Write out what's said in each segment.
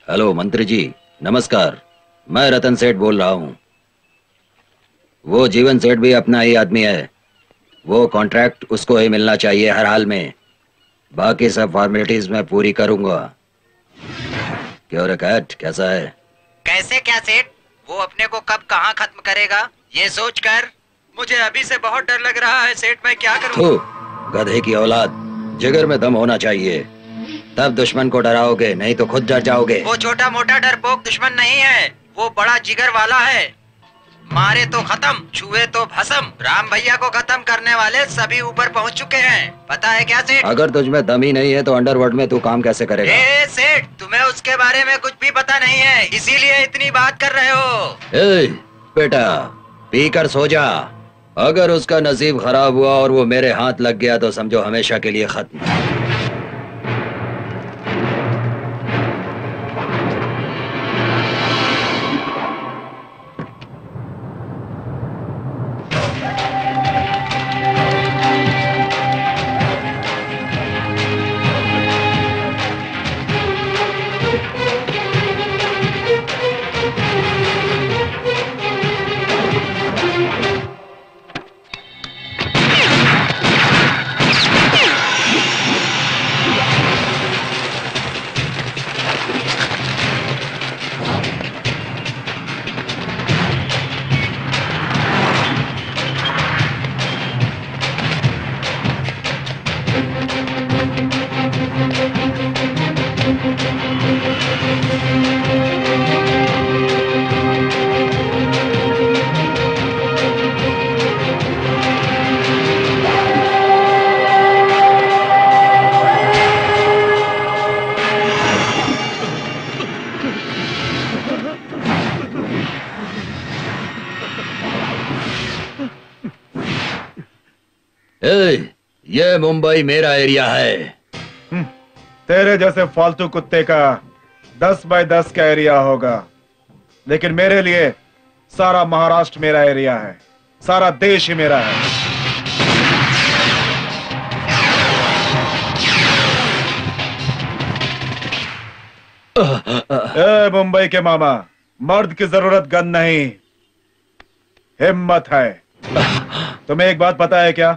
Hello मंत्री जी, नमस्कार। मैं रतन सेठ बोल रहा हूँ। वो जीवन सेठ भी अपना ही आदमी है। वो कॉन्ट्रैक्ट उसको ही मिलना चाहिए हर हाल में। बाकी सब फॉर्मेलिटीज मैं पूरी करूंगा। क्यों रे कैट, कैसा है? कैसे क्या सेठ? वो अपने को कब कहाँ खत्म करेगा ये सोचकर मुझे अभी से बहुत डर लग रहा है सेठ। मैं क्या करूँ? थू, गधे की औलाद। जिगर में दम होना चाहिए, तब दुश्मन को डराओगे, नहीं तो खुद डर जाओगे। वो छोटा मोटा डरपोक दुश्मन नहीं है, वो बड़ा जिगर वाला है। मारे तो खत्म, छुए तो भस्म। राम भैया को खत्म करने वाले सभी ऊपर पहुंच चुके हैं। पता है क्या सेठ? अगर तुझमें दम ही नहीं है तो अंडरवर्ल्ड में तू काम कैसे करेगा? ए सेठ, तुम्हें उसके बारे में कुछ भी पता नहीं है, इसीलिए इतनी बात कर रहे हो। ए, बेटा पीकर सो जा। अगर उसका नसीब खराब हुआ और वो मेरे हाथ लग गया तो समझो हमेशा के लिए खत्म। ये मुंबई मेरा एरिया है। तेरे जैसे फालतू कुत्ते का 10 बाय 10 का एरिया होगा, लेकिन मेरे लिए सारा महाराष्ट्र मेरा एरिया है, सारा देश ही मेरा है। ए मुंबई के मामा, मर्द की जरूरत गन नहीं, हिम्मत है। तुम्हें एक बात पता है क्या?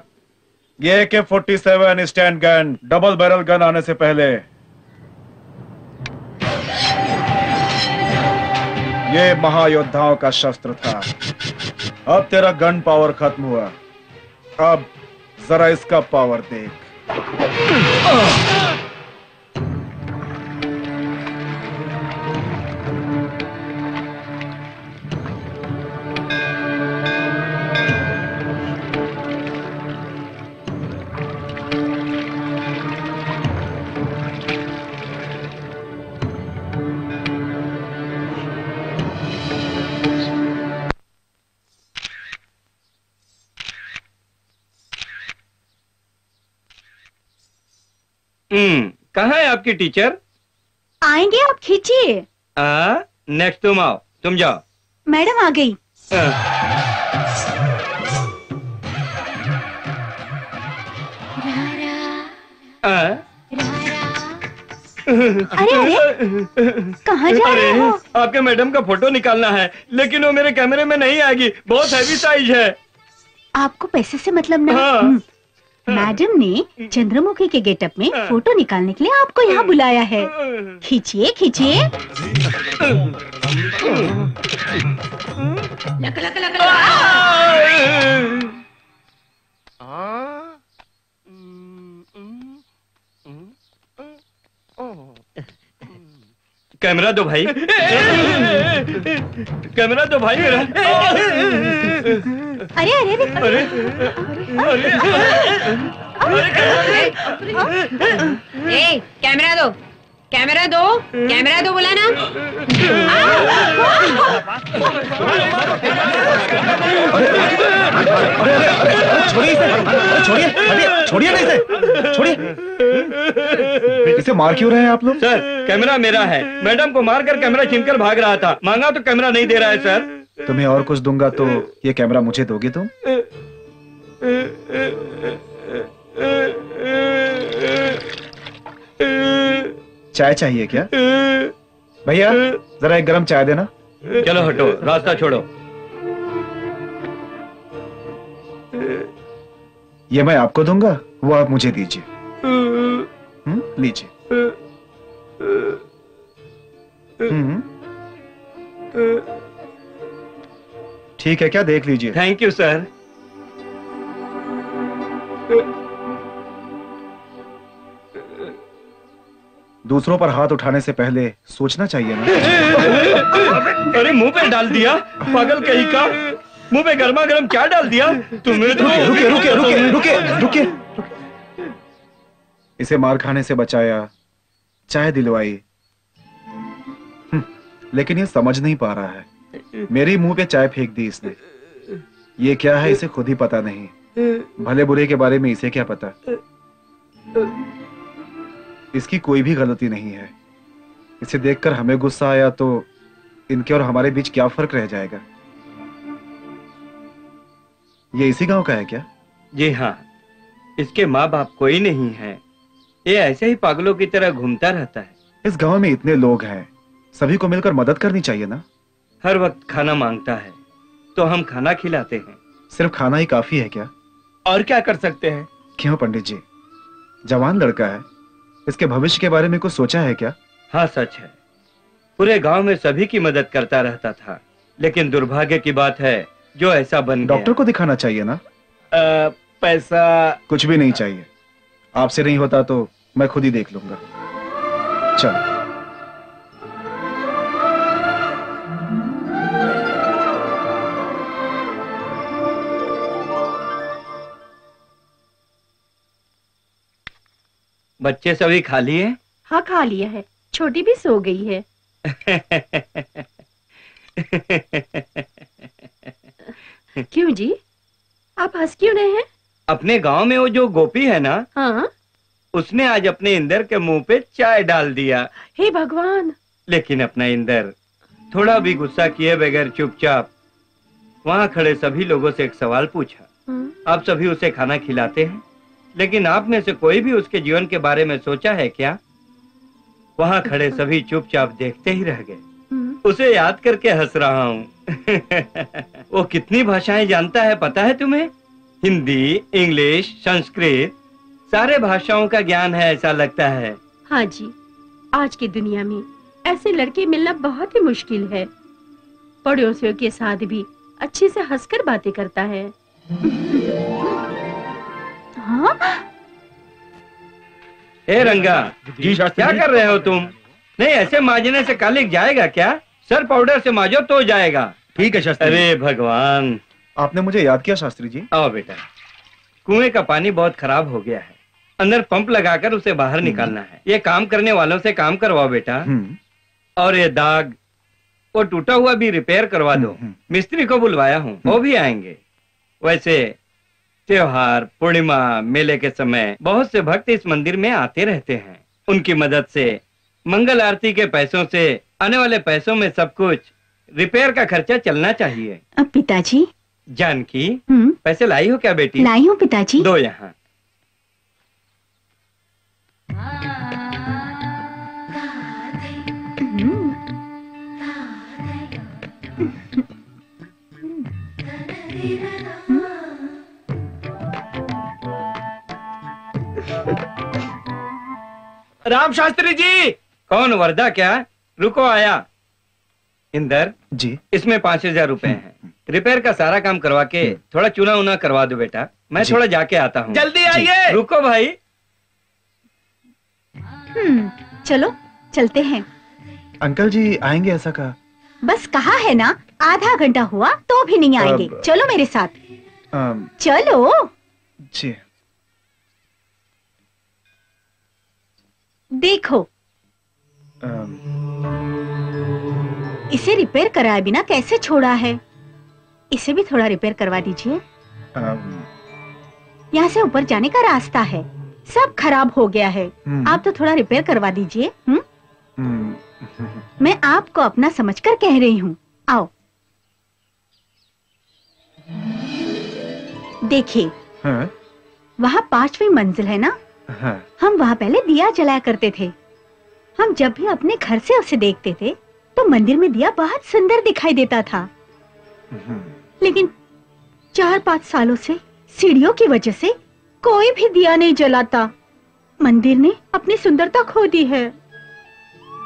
ये AK-47 stand gun double barrel gun आने से पहले ये महायोद्धाओं का शस्त्र था। अब तेरा गन पावर खत्म हुआ, अब जरा इसका पावर देख। कहाँ है आपकी टीचर? आएंगे, आप खींचिए। नेक्स्ट तुम आओ, तुम जाओ। मैडम आ गई। अरे अरे, कहाँ जा रहे हो? आपके मैडम का फोटो निकालना है, लेकिन वो मेरे कैमरे में नहीं आएगी, बहुत हैवी साइज है। आपको पैसे से मतलब नहीं। मैडम ने चंद्रमुखी के गेटअप में फोटो निकालने के लिए आपको यहाँ बुलाया है। खींचिए खींचिए। लक लक लक कैमरा दो भाई। कैमरा दो भाई मेरा। अरे अरे अरे ए, कैमरा दो, कैमरा दो, कैमरा दो बोला ना। छोड़िए इसे, छोड़िए, छोड़िए ना इसे, छोड़िए। इसे मार क्यों रहे हैं आप लोग? सर कैमरा मेरा है, मैडम को मारकर कैमरा छीनकर भाग रहा था, मांगा तो कैमरा नहीं दे रहा है सर। तुम्हें और कुछ दूंगा तो ये कैमरा मुझे दोगे तुम? चाय चाहिए क्या? भैया जरा एक गरम चाय देना। चलो हटो, रास्ता छोड़ो। ये मैं आपको दूंगा, वो आप मुझे दीजिए। लीजिए। ठीक है क्या, देख लीजिए। Thank you sir. दूसरों पर हाथ उठाने से पहले सोचना चाहिए ना। अरे मुंह पे डाल दिया, पागल कहीं का। मुंह पे गर्मा गर्म चाय डाल दिया तुम्हें तो। रुके रुके रुके रुके रुके। इसे मार खाने से बचाया, चाय दिलवाई, लेकिन ये समझ नहीं पा रहा है। मेरे मुंह पे चाय फेंक दी इसने। ये क्या है इसे खुद ही पता नहीं, भले बुरे के बारे में इसे क्या पता। इसकी कोई भी गलती नहीं है। इसे देखकर हमें गुस्सा आया तो इनके और हमारे बीच क्या फर्क रह जाएगा। ये इसी गांव का है क्या? जी हाँ, इसके माँ बाप कोई नहीं है। ये ऐसे ही पागलों की तरह घूमता रहता है। इस गांव में इतने लोग हैं, सभी को मिलकर मदद करनी चाहिए ना। हर वक्त खाना मांगता है तो हम खाना खिलाते हैं। सिर्फ खाना ही काफी है क्या? और क्या कर सकते हैं? क्यों पंडित जी, जवान लड़का है, इसके भविष्य के बारे में कुछ सोचा है क्या? हाँ सच है, पूरे गांव में सभी की मदद करता रहता था, लेकिन दुर्भाग्य की बात है जो ऐसा बन गया। डॉक्टर को दिखाना चाहिए ना। पैसा कुछ भी नहीं चाहिए। आपसे नहीं होता तो मैं खुद ही देख लूंगा। चलो। बच्चे सभी खा लिए? हाँ खा लिया है, छोटी भी सो गई है। क्यों जी, आप हंस क्यों रहे हैं? अपने गांव में वो जो गोपी है ना, हाँ, उसने आज अपने इंदर के मुंह पे चाय डाल दिया। हे भगवान। लेकिन अपना इंदर थोड़ा भी गुस्सा किए बगैर चुपचाप वहां खड़े सभी लोगों से एक सवाल पूछा। आप सभी उसे खाना खिलाते हैं, लेकिन आप में से कोई भी उसके जीवन के बारे में सोचा है क्या? वहां खड़े सभी चुपचाप देखते ही रह गए। उसे याद करके हंस रहा हूँ। वो कितनी भाषाएं जानता है पता है तुम्हें? हिंदी, इंग्लिश, संस्कृत, सारे भाषाओं का ज्ञान है ऐसा लगता है। हाँ जी, आज की दुनिया में ऐसे लड़के मिलना बहुत ही मुश्किल है। पड़ोसियों के साथ भी अच्छे से हंसकर बातें करता है। हाँ? ए रंगा जी शास्त्री क्या जी। कर रहे हो तुम? नहीं, ऐसे मांजने से कालिक जाएगा क्या? सर पाउडर से मांजो तो जाएगा। ठीक है शास्त्री। अरे भगवान। आपने मुझे याद किया शास्त्री जी। आओ बेटा, कुएं का पानी बहुत खराब हो गया है, अंदर पंप लगाकर उसे बाहर निकालना है। ये काम करने वालों से काम करवाओ बेटा। और ये दाग, वो टूटा हुआ भी रिपेयर करवा दो। मिस्त्री को बुलवाया हूँ, वो भी आएंगे। वैसे त्योहार, पूर्णिमा, मेले के समय बहुत से भक्त इस मंदिर में आते रहते हैं। उनकी मदद से, मंगल आरती के पैसों से, आने वाले पैसों में सब कुछ रिपेयर का खर्चा चलना चाहिए। अब पिताजी। जानकी, पैसे लाई हो क्या बेटी? लाई हूँ पिताजी। दो यहाँ। राम शास्त्री जी। कौन वरदा? क्या? रुको आया। इंदर जी, इसमें 5000 रुपए हैं। रिपेयर का सारा काम करवा के थोड़ा चूना उना करवा दो बेटा। मैं थोड़ा जाके आता हूँ। जल्दी आइए। रुको भाई। चलो चलते हैं। अंकल जी आएंगे ऐसा कहा? बस कहा है ना, आधा घंटा हुआ तो भी नहीं आएंगे। चलो मेरे साथ। चलो। जी। देखो, इसे रिपेयर कराए बिना कैसे छोड़ा है। इसे भी थोड़ा रिपेयर करवा दीजिए। यहाँ से ऊपर जाने का रास्ता है, सब खराब हो गया है। आप तो थोड़ा रिपेयर करवा दीजिए। मैं आपको अपना समझकर कह रही हूँ। आओ। देखिए, वहाँ 5वीं मंजिल है ना? हम वहाँ पहले दिया जलाया करते थे। हम जब भी अपने घर से उसे देखते थे तो मंदिर में दिया बहुत सुंदर दिखाई देता था, लेकिन 4-5 सालों से सीढ़ियों की वजह से कोई भी दिया नहीं जलाता। मंदिर ने अपनी सुंदरता खो दी है।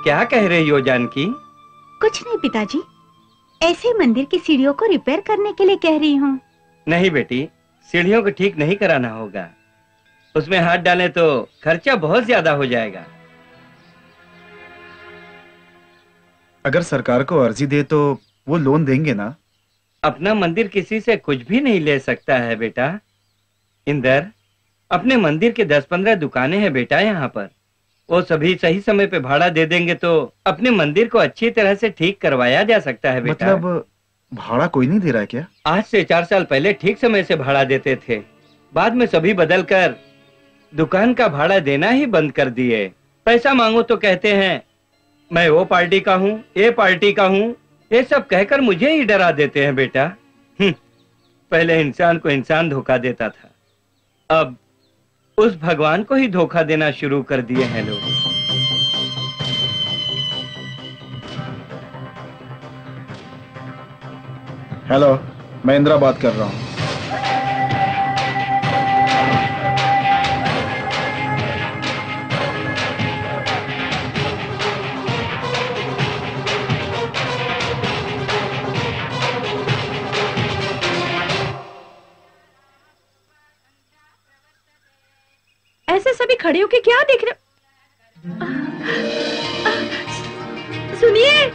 क्या कह रही हो जानकी? कुछ नहीं पिताजी, ऐसे ही मंदिर की सीढ़ियों को रिपेयर करने के लिए कह रही हूँ। नहीं बेटी, सीढ़ियों को ठीक नहीं कराना होगा। उसमें हाथ डालें तो खर्चा बहुत ज्यादा हो जाएगा। अगर सरकार को अर्जी दे तो वो लोन देंगे ना? अपना मंदिर किसी से कुछ भी नहीं ले सकता है बेटा। इंदर, अपने मंदिर के 10-15 दुकानें हैं बेटा यहाँ पर। वो सभी सही समय पे भाड़ा दे देंगे तो अपने मंदिर को अच्छी तरह से ठीक करवाया जा सकता है बेटा। मतलब भाड़ा कोई नहीं दे रहा है क्या? आज से 4 साल पहले ठीक समय से भाड़ा देते थे, बाद में सभी बदल कर दुकान का भाड़ा देना ही बंद कर दिए। पैसा मांगो तो कहते हैं मैं वो पार्टी का हूँ, ये पार्टी का हूँ, ये सब कहकर मुझे ही डरा देते हैं बेटा। पहले इंसान को इंसान धोखा देता था, अब उस भगवान को ही धोखा देना शुरू कर दिए हैं लोग। हेलो, मैं इंदिरा बात कर रहा हूँ। ऐसे सभी खड़े होके क्या देख रहे? सुनिए,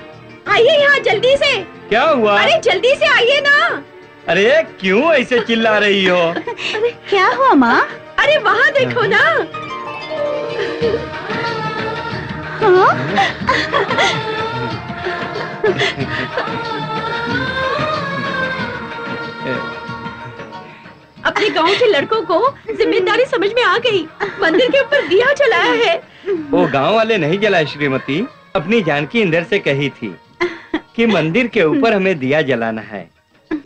आइए यहाँ जल्दी से। क्या हुआ? अरे जल्दी से आइए ना। अरे क्यों ऐसे चिल्ला रही हो? अरे क्या हुआ माँ? अरे वहाँ देखो ना। हाँ? अपने गांव के लड़कों को जिम्मेदारी समझ में आ गई। मंदिर के ऊपर दिया जलाया है। वो गांव वाले नहीं जलाए श्रीमती, अपनी जानकी इंदर से कही थी कि मंदिर के ऊपर हमें दिया जलाना है,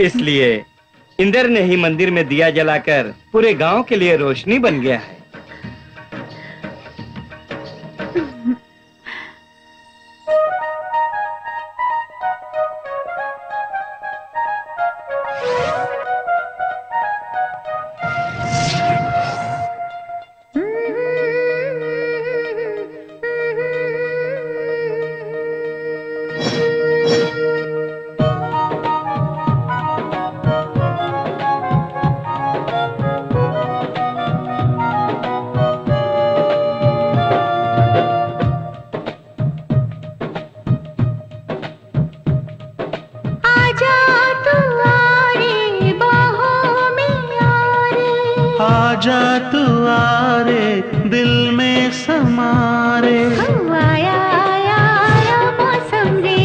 इसलिए इंदर ने ही मंदिर में दिया जलाकर पूरे गांव के लिए रोशनी बन गया है। आजा तू आ रे, दिल में समा रे। आया आया आया मौसम रे,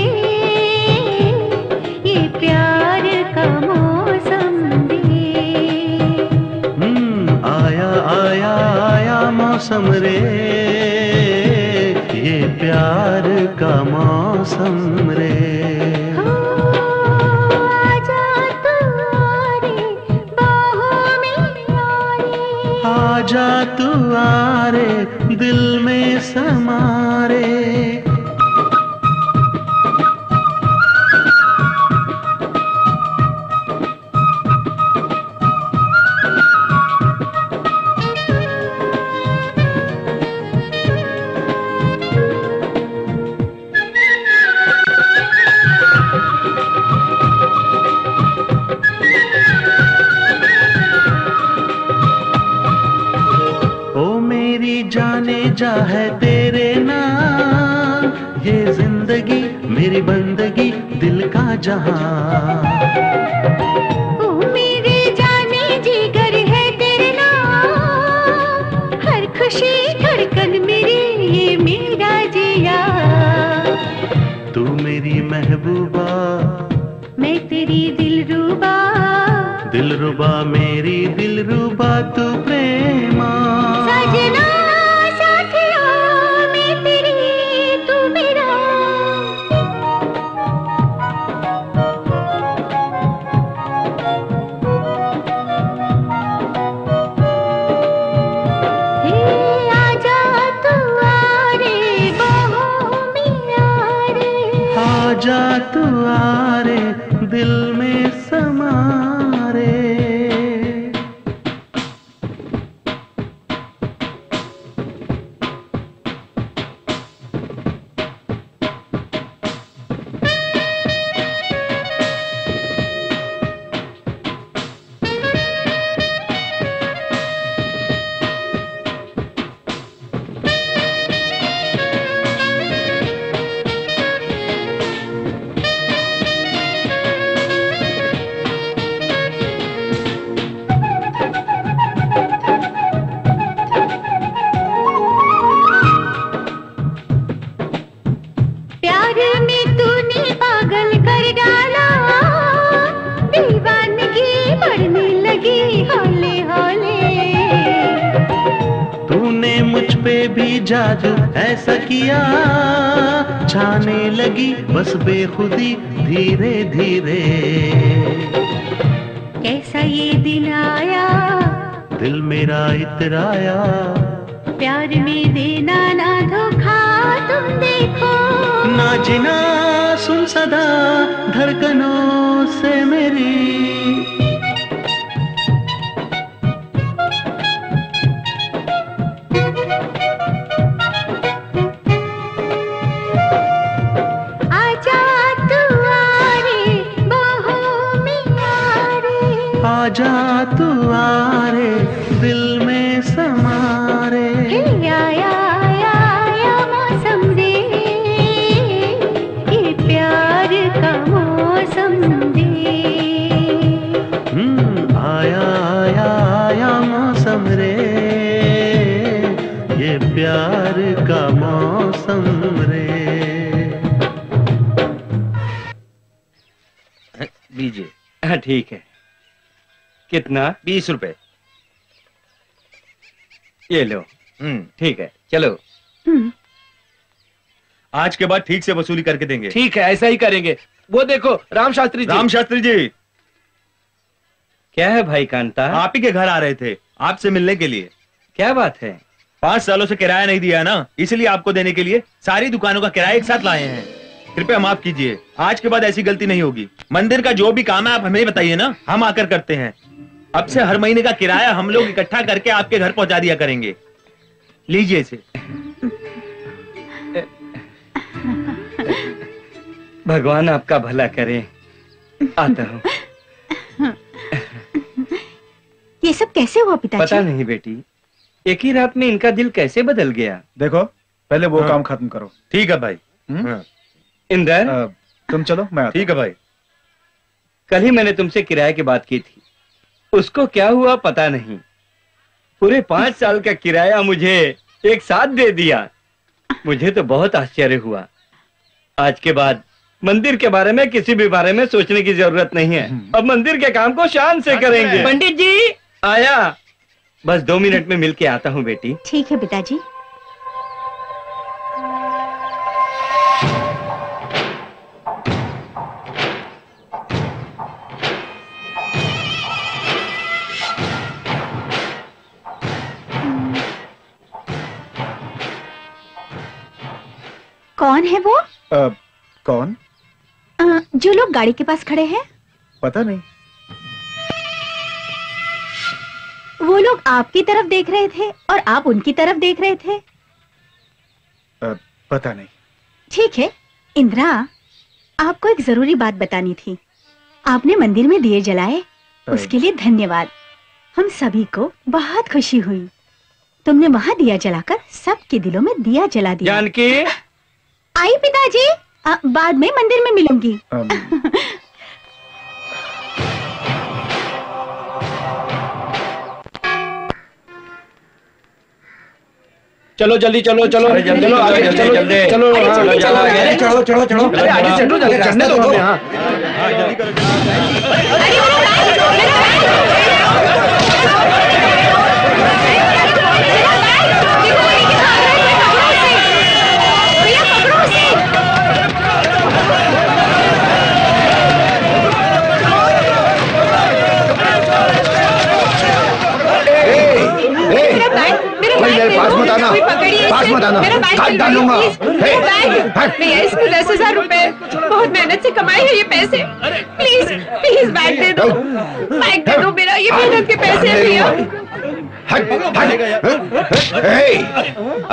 ये प्यार का मौसम रे। आया आया आया मौसम रे, ये प्यार का मौसम रे। आजा तू आ रे, दिल में समा रे। जाने जा है तेरे नाम, ये जिंदगी मेरी बंदगी दिल का जहां। ओ मेरे जाने जिगर है तेरे नाम, हर खुशी धड़कन मेरी ये मेरा जिया। तू मेरी महबूबा, मैं तेरी दिलरुबा, दिलरुबा मेरी दिलरुबा तू प्रेमा। सजना आजा तू आ रे, जा तू आरे दिल में समा रे। जादू ऐसा किया छाने लगी बस बेखुदी धीरे धीरे। कैसा ये दिन आया दिल मेरा इतराया, प्यार में देना ना धोखा तुम देखो। ना जिना सुन सदा धड़कनों से मेरी, आजा तू आरे दिल में समारे। आया आया मौसम रे, ये प्यार का मौसम रे। आया आया आया मौसम रे, ये प्यार का मौसम रे। लीजिए। हाँ ठीक है। कितना? 20 रुपए। ये लो। ठीक है चलो। आज के बाद ठीक से वसूली करके देंगे। ठीक है ऐसा ही करेंगे। वो देखो राम शास्त्री जी। राम शास्त्री जी। क्या है भाई कांता? आप ही के घर आ रहे थे आपसे मिलने के लिए। क्या बात है? 5 सालों से किराया नहीं दिया ना, इसलिए आपको देने के लिए सारी दुकानों का किराया एक साथ लाए हैं। कृपया माफ कीजिए, आज के बाद ऐसी गलती नहीं होगी। मंदिर का जो भी काम है आप हमें बताइए ना, हम आकर करते हैं। अब से हर महीने का किराया हम लोग इकट्ठा करके आपके घर पहुंचा दिया करेंगे। लीजिए इसे। भगवान आपका भला करे। आता हूँ। ये सब कैसे हुआ पिताजी? पता नहीं बेटी, एक ही रात में इनका दिल कैसे बदल गया। देखो पहले वो काम खत्म करो। ठीक है भाई। इंदर तुम चलो मैं आता। ठीक है भाई। कल ही मैंने तुमसे किराए की बात की थी, उसको क्या हुआ पता नहीं। पूरे 5 साल का किराया मुझे एक साथ दे दिया। मुझे तो बहुत आश्चर्य हुआ। आज के बाद मंदिर के बारे में किसी भी बारे में सोचने की जरूरत नहीं है। अब मंदिर के काम को शान से करेंगे। पंडित जी आया, बस 2 मिनट में मिल के आता हूँ बेटी। ठीक है पिताजी। कौन है वो? कौन? जो लोग गाड़ी के पास खड़े हैं। पता नहीं। वो लोग आपकी तरफ देख रहे थे और आप उनकी तरफ देख रहे थे। पता नहीं। ठीक है इंदिरा, आपको एक जरूरी बात बतानी थी। आपने मंदिर में दिए जलाए, उसके लिए धन्यवाद। हम सभी को बहुत खुशी हुई। तुमने वहाँ दिया जलाकर सबके दिलों में दिया जला दिया। जानकी आई पिताजी, बाद में मंदिर में मिलूंगी। चलो जल्दी चलो चलो चलो आगे चलो चलो चलो चलो चलो चलो आगे चलो चढ़ने दो हमें। हाँ जल्दी करो। पास मत आना, पास मत आना, काट डालूंगा। भैया इसमें 10,000 रुपए बहुत मेहनत से कमाए हैं ये पैसे। प्लीज प्लीज बैग दे दो, बैग दे दो मेरा, ये मेहनत के पैसे हैं भैया।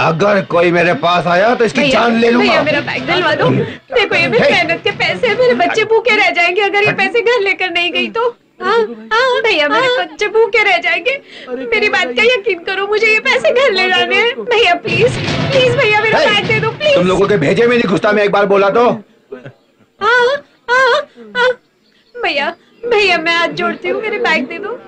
अगर कोई मेरे पास आया तो इसकी जान ले लूंगा। भैया मेरा बैग दिलवा दो। देखो ये मेरी मेहनत के पैसे हैं, मेरे बच्चे भूखे रह जाएंगे अगर ये पैसे घर लेकर नहीं गई तो। हाँ भैया मेरे बच्चे भूखे रह जाएंगे, मेरी बात का यकीन करो, मुझे ये पैसे घर ले जाने हैं। भैया प्लीज प्लीज भैया मेरा बैग दे दो प्लीज। तुम लोगों के भेजे में नहीं घुसता, मैं एक बार बोला तो। भैया भैया मैं हाथ जोड़ती हूँ, मेरे बैग दे दो।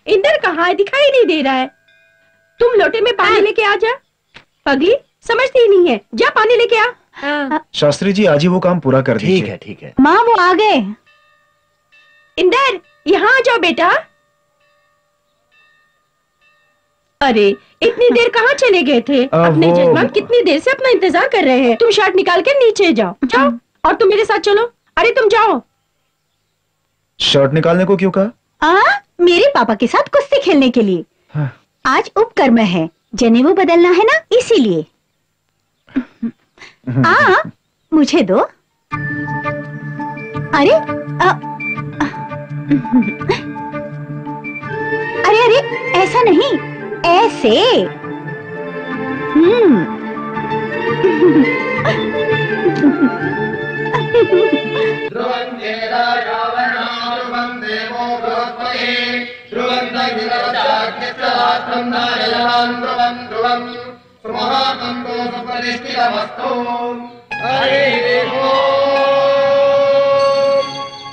इंदर कहाँ है, दिखाई नहीं दे रहा है। तुम लोटे में पानी लेके आ जा। पगली समझती ही नहीं है, जा पानी लेके आ। शास्त्री जी आज ही वो काम पूरा कर दीजिए। ठीक है ठीक है। माँ वो आ गए। इंदर यहाँ आ जाओ बेटा। अरे इतनी देर कहाँ चले गए थे? अपने जजमान कितनी देर से अपना इंतजार कर रहे हैं। तुम शर्ट निकाल के नीचे जाओ, जाओ। और तुम मेरे साथ चलो। अरे तुम जाओ। शर्ट निकालने को क्यों कहा? मेरे पापा के साथ कुश्ती खेलने के लिए। हाँ। आज उपकर्म है, जनेऊ बदलना है ना, इसीलिए। मुझे दो। अरे अरे अरे ऐसा नहीं, ऐसे।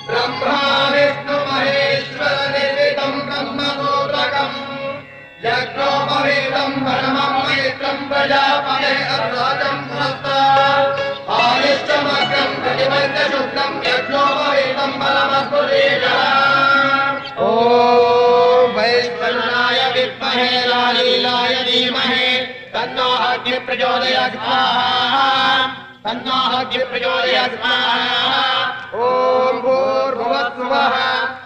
ब्रह्मा विष्णु महेश्वर निर्मितं ब्रह्मसूत्रकम् यज्ञोपवीतं परमं पवित्रं प्रजापते अर्वाचं पुरस्तात् आदित्यमग्रं प्रतिपद्य शुक्लं यज्ञोपवीतं बलमस्तु तेजः। ॐ वैश्वनाय विद्महे लालीलाय धीमहि तन्नो अग्निः प्रचोदयात् स्वाहा, तन्नो अग्निः प्रचोदयात् स्वाहा। ॐ भूर्भुवस्सुवः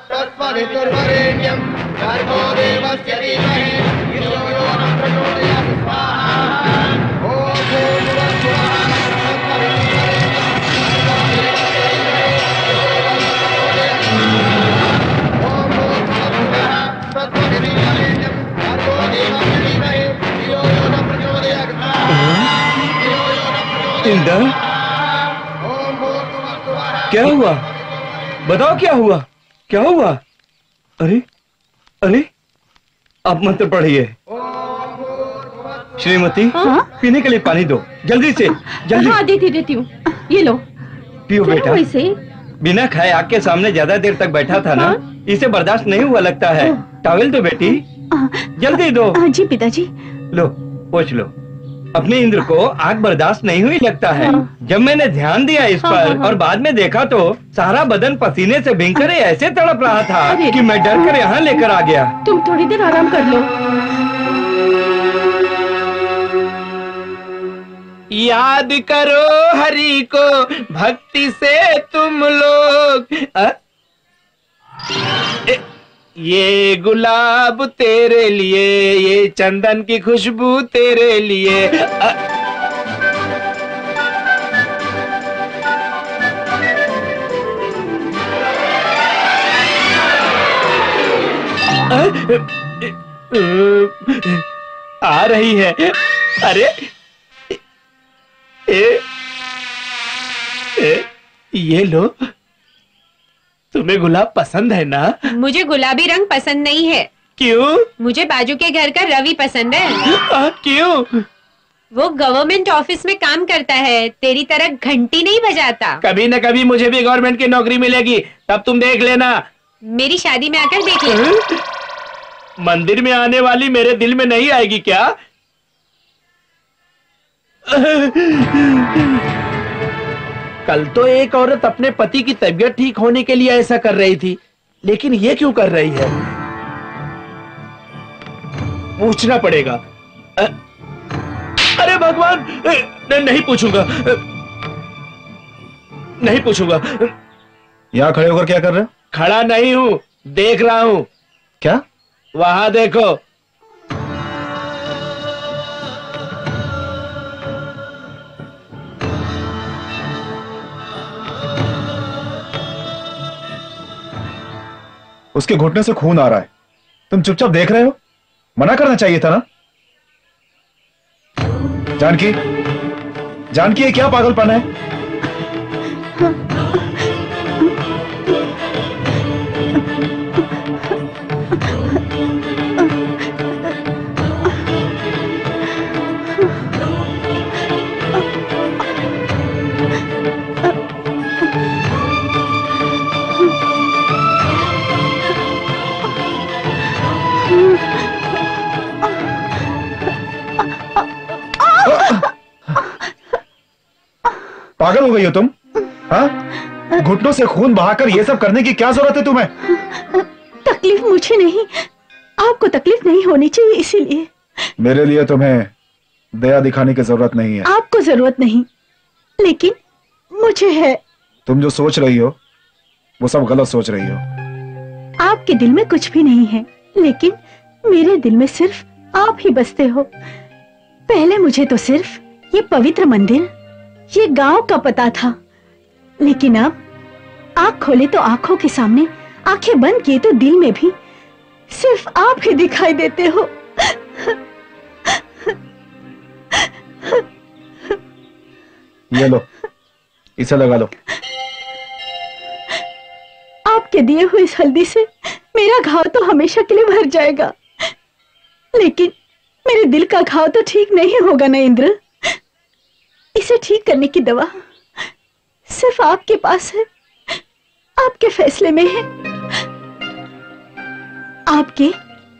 तत्सवितुर्वरेण्यं भर्गो देवस्य धीमहि धियो यो नः प्रचोदयात् स्वाहा। ॐ भूर्भुवस्सुवः तत्सवितुर्वरेण्यं भर्गो देवस्य धीमहि धियो यो नः प्रचोदयात् स्वाहा। इंदर क्या हुआ? बताओ क्या हुआ, क्या हुआ? अरे अरे आप मंत्र पढ़िए। श्रीमती पीने के लिए पानी दो, जल्दी से जल्दी। हाँ देती हूँ, ये लो पियो बेटा। इसे बिना खाए आग के सामने ज्यादा देर तक बैठा था ना, इसे बर्दाश्त नहीं हुआ लगता है। टॉवेल दो बेटी, जल्दी दो। जी पिताजी। लो पोंछ लो। अपने इंद्र को आग बर्दाश्त नहीं हुई लगता है। जब मैंने ध्यान दिया इस पर और बाद में देखा तो सारा बदन पसीने से भींगकर ऐसे तड़प रहा था कि मैं डर कर यहाँ लेकर आ गया। तुम थोड़ी देर आराम कर लो। याद करो हरि को भक्ति से तुम लोग। ये गुलाब तेरे लिए, ये चंदन की खुशबू तेरे लिए। आ रही है। अरे ये लो, तुम्हें गुलाब पसंद है ना? मुझे गुलाबी रंग पसंद नहीं है। क्यों? मुझे बाजू के घर का रवि पसंद है। क्यों? वो गवर्नमेंट ऑफिस में काम करता है, तेरी तरह घंटी नहीं बजाता। कभी न कभी मुझे भी गवर्नमेंट की नौकरी मिलेगी, तब तुम देख लेना। मेरी शादी में आकर देख ले। मंदिर में आने वाली मेरे दिल में नहीं आएगी क्या? कल तो एक औरत अपने पति की तबीयत ठीक होने के लिए ऐसा कर रही थी, लेकिन ये क्यों कर रही है? पूछना पड़ेगा। अरे भगवान, नहीं पूछूंगा, नहीं पूछूंगा। यहाँ खड़े होकर क्या कर रहे हो? खड़ा नहीं हूँ, देख रहा हूँ। क्या? वहां देखो। उसके घुटने से खून आ रहा है, तुम चुपचाप देख रहे हो? मना करना चाहिए था ना। जानकी, जानकी, ये क्या पागलपन है? पागल हो गई हो तुम? हाँ? घुटनों से खून बहाकर ये सब करने की क्या जरूरत है तुम्हें? तकलीफ मुझे नहीं, आपको तकलीफ नहीं होनी चाहिए, इसीलिए। मेरे लिए तुम्हें दया दिखाने की जरूरत नहीं है। आपको जरूरत नहीं, लेकिन मुझे है। तुम जो सोच रही हो वो सब गलत सोच रही हो। आपके दिल में कुछ भी नहीं है, लेकिन मेरे दिल में सिर्फ आप ही बसते हो। पहले मुझे तो सिर्फ ये पवित्र मंदिर, ये गांव का पता था, लेकिन अब आंख खोले तो आंखों के सामने, आंखें बंद किए तो दिल में भी सिर्फ आप ही दिखाई देते हो। ये लो, इसे लगा लो। आपके दिए हुए इस हल्दी से मेरा घाव तो हमेशा के लिए भर जाएगा, लेकिन मेरे दिल का घाव तो ठीक नहीं होगा ना इंद्र। इसे ठीक करने की दवा सिर्फ आपके पास है, आपके फैसले में है। आपके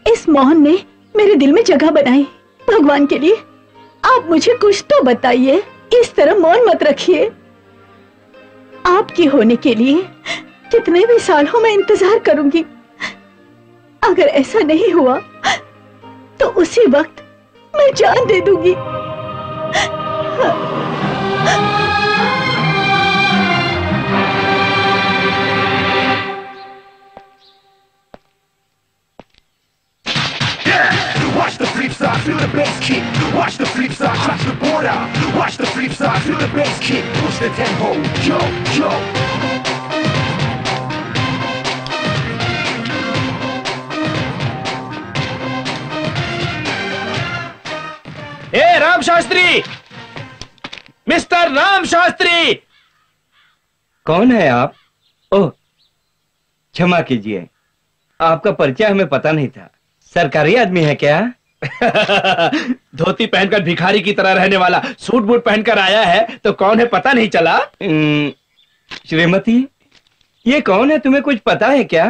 इस मौन ने मेरे दिल में जगह बनाई। भगवान के लिए आप मुझे कुछ तो बताइए, इस तरह मौन मत रखिए। आपकी होने के लिए कितने भी साल हो मैं इंतजार करूंगी। अगर ऐसा नहीं हुआ तो उसी वक्त मैं जान दे दूंगी। Watch the flip side, feel the bass kick. Watch the flip side, touch the border. Watch the flip side, feel the bass kick. Push the tempo, yo, yo. A Ram Shastri, mister Ram Shastri. कौन है आप? ओह, क्षमा कीजिए, आपका परिचय हमें पता नहीं था। सरकारी आदमी है क्या? धोती पहनकर भिखारी की तरह रहने वाला सूट बूट पहनकर आया है, तो कौन है पता नहीं चला? श्रीमती, ये कौन है, तुम्हें कुछ पता है क्या?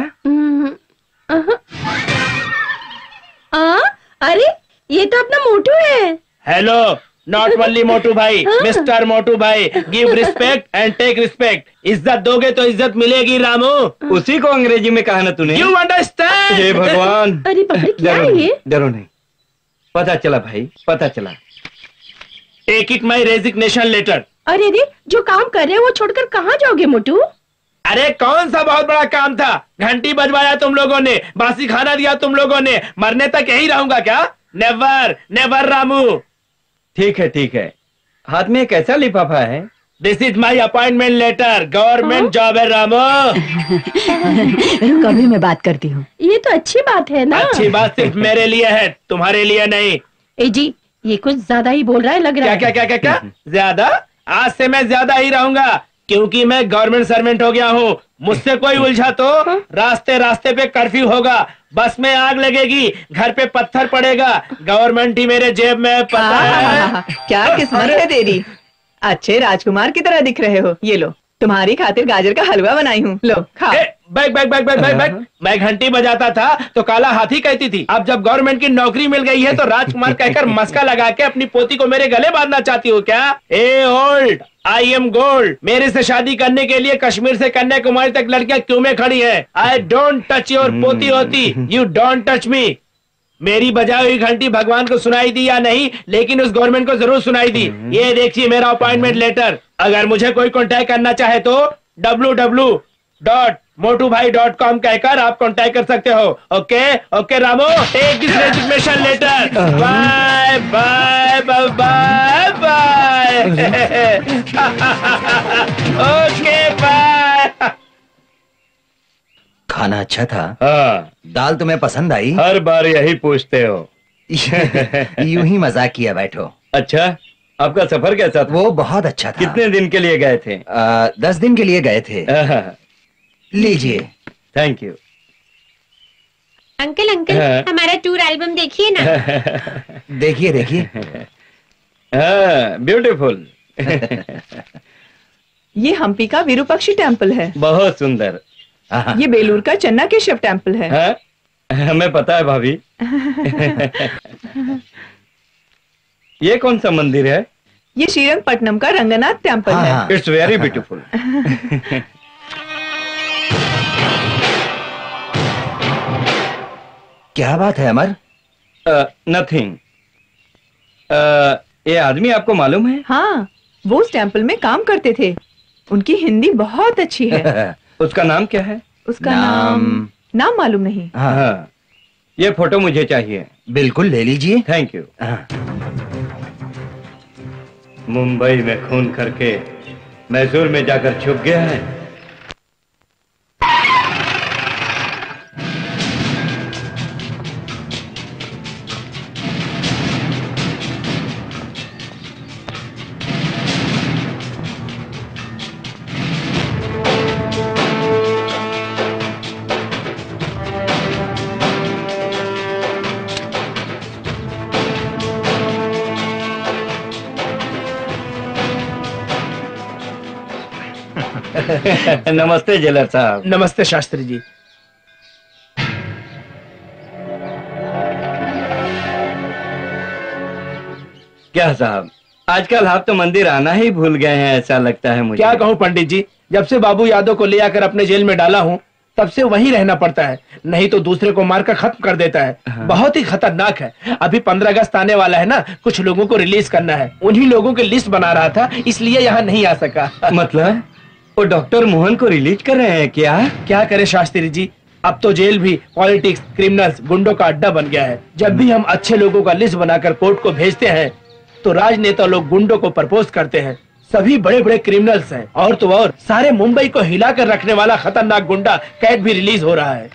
अरे ये तो अपना मोटू है। हेलो, नॉट ओनली मोटू भाई, मिस्टर मोटू भाई। Give respect and take respect. इज्जत दोगे तो इज्जत मिलेगी रामू। उसी को अंग्रेजी में कहा ना तूने। You understand? हे भगवान। अरे बाप रे, क्या है ये? डरो नहीं, पता चला भाई, पता चला। Take it my resignation letter. अरे रे, जो काम कर रहे हो वो छोड़कर कहाँ जाओगे मोटू? अरे कौन सा बहुत बड़ा काम था? घंटी बजवाया तुम लोगों ने, बासी खाना दिया तुम लोगों ने, मरने तक यही रहूंगा क्या? Never never Ramu. ठीक है ठीक है, हाथ में कैसा लिफाफा है? This is my appointment letter, government job है रामू। रुक, अभी मैं बात करती हूँ। ये तो अच्छी बात है ना। अच्छी बात सिर्फ मेरे लिए है, तुम्हारे लिए नहीं। ए जी, ये कुछ ज्यादा ही बोल रहा है लग रहा है। क्या क्या क्या क्या क्या ज्यादा? आज से मैं ज्यादा ही रहूंगा, क्योंकि मैं गवर्नमेंट सर्वेंट हो गया हूँ। मुझसे कोई उलझा तो रास्ते रास्ते पे कर्फ्यू होगा, बस में आग लगेगी, घर पे पत्थर पड़ेगा, गवर्नमेंट ही मेरे जेब में, पता है? क्या किस्मत है तेरी, अच्छे राजकुमार की तरह दिख रहे हो। ये लो, तुम्हारी खातिर गाजर का हलवा बनाई हूँ, लो खाओ। Bag bag bag bag bag bag. मैं घंटी बजाता था तो काला हाथी कहती थी, अब जब गवर्नमेंट की नौकरी मिल गई है तो राजकुमार कहकर मस्का लगा के अपनी पोती को मेरे गले बांधना चाहती हो क्या? ए ओल्ड, आई एम गोल्ड। मेरे से शादी करने के लिए कश्मीर से कन्याकुमारी तक लड़कियां क्यों में खड़ी हैं? आई डोंट टच योर पोती होती, यू डोंट टच मी। मेरी बजाई हुई घंटी भगवान को सुनाई दी या नहीं, लेकिन उस गवर्नमेंट को जरूर सुनाई दी। ये देखिए मेरा अपॉइंटमेंट लेटर। अगर मुझे कोई कांटेक्ट करना चाहे तो www.motubhai.com कहकर आप कांटेक्ट कर सकते हो। Okay okay Ramu, take this resignation letter. Bye bye bye bye bye. Okay bye. खाना अच्छा था? हाँ। दाल तुम्हें पसंद आई? हर बार यही पूछते हो। यूं ही मजाक किया, बैठो। अच्छा, आपका सफर कैसा था? वो बहुत अच्छा था। कितने दिन के लिए गए थे? 10 दिन के लिए गए थे। लीजिए। Thank you. अंकल अंकल, हमारा टूर एल्बम देखिए ना। देखिए देखिए। ब्यूटीफुल। ये हम्पी का विरूपाक्षी टेम्पल है। बहुत सुंदर। ये बेलूर का चन्ना केशव टेम्पल है। हमें पता है भाभी। ये कौन सा मंदिर है? ये श्रीरंगपट्टनम का रंगनाथ टेम्पल है। It's very beautiful. क्या बात है अमर? नथिंग। ये आदमी आपको मालूम है? हाँ, वो उस टेम्पल में काम करते थे। उनकी हिंदी बहुत अच्छी है। उसका नाम क्या है? उसका नाम मालूम नहीं। हाँ। ये फोटो मुझे चाहिए। बिल्कुल ले लीजिए। Thank you. मुंबई में खून करके मैसूर में जाकर छुप गया है। नमस्ते जेलर साहब। नमस्ते शास्त्री जी। क्या साहब, आजकल आप तो मंदिर आना ही भूल गए हैं, ऐसा लगता है मुझे। क्या कहूँ पंडित जी, जब से बाबू यादव को ले आकर अपने जेल में डाला हूँ तब से वहीं रहना पड़ता है, नहीं तो दूसरे को मारकर खत्म कर देता है। बहुत ही खतरनाक है। अभी 15 अगस्त आने वाला है ना, कुछ लोगों को रिलीज करना है, उन्हीं लोगों की लिस्ट बना रहा था, इसलिए यहाँ नहीं आ सका। मतलब वो डॉक्टर मोहन को रिलीज कर रहे हैं क्या? क्या करे शास्त्री जी, अब तो जेल भी पॉलिटिक्स, क्रिमिनल्स, गुंडों का अड्डा बन गया है। जब भी हम अच्छे लोगों का लिस्ट बनाकर कोर्ट को भेजते हैं तो राजनेता लोग गुंडों को प्रपोज करते हैं। सभी बड़े बड़े क्रिमिनल्स हैं, और तो और सारे मुंबई को हिलाकर रखने वाला खतरनाक गुंडा कैट भी रिलीज हो रहा है।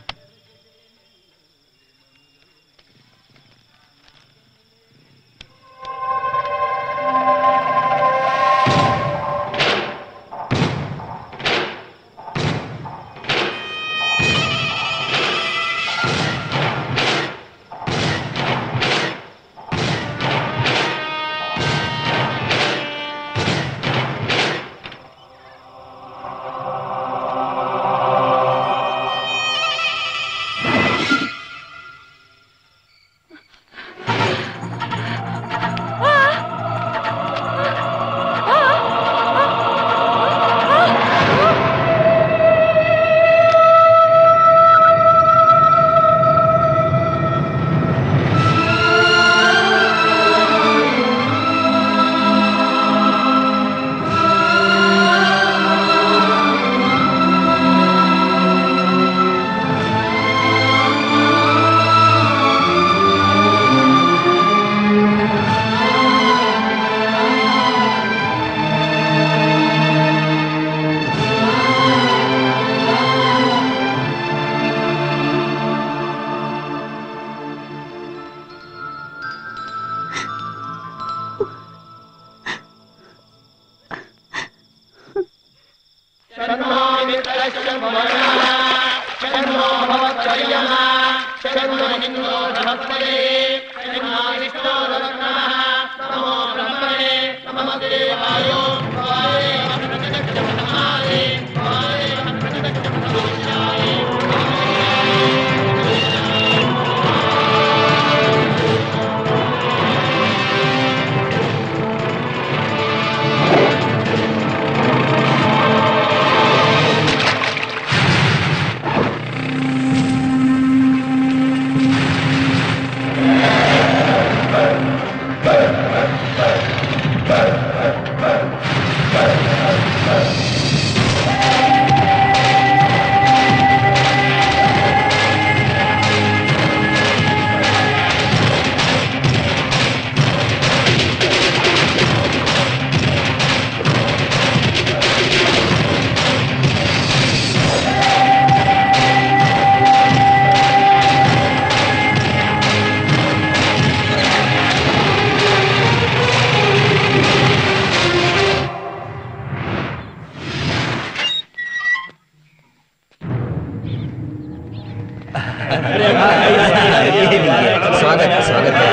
स्वागत है, स्वागत है।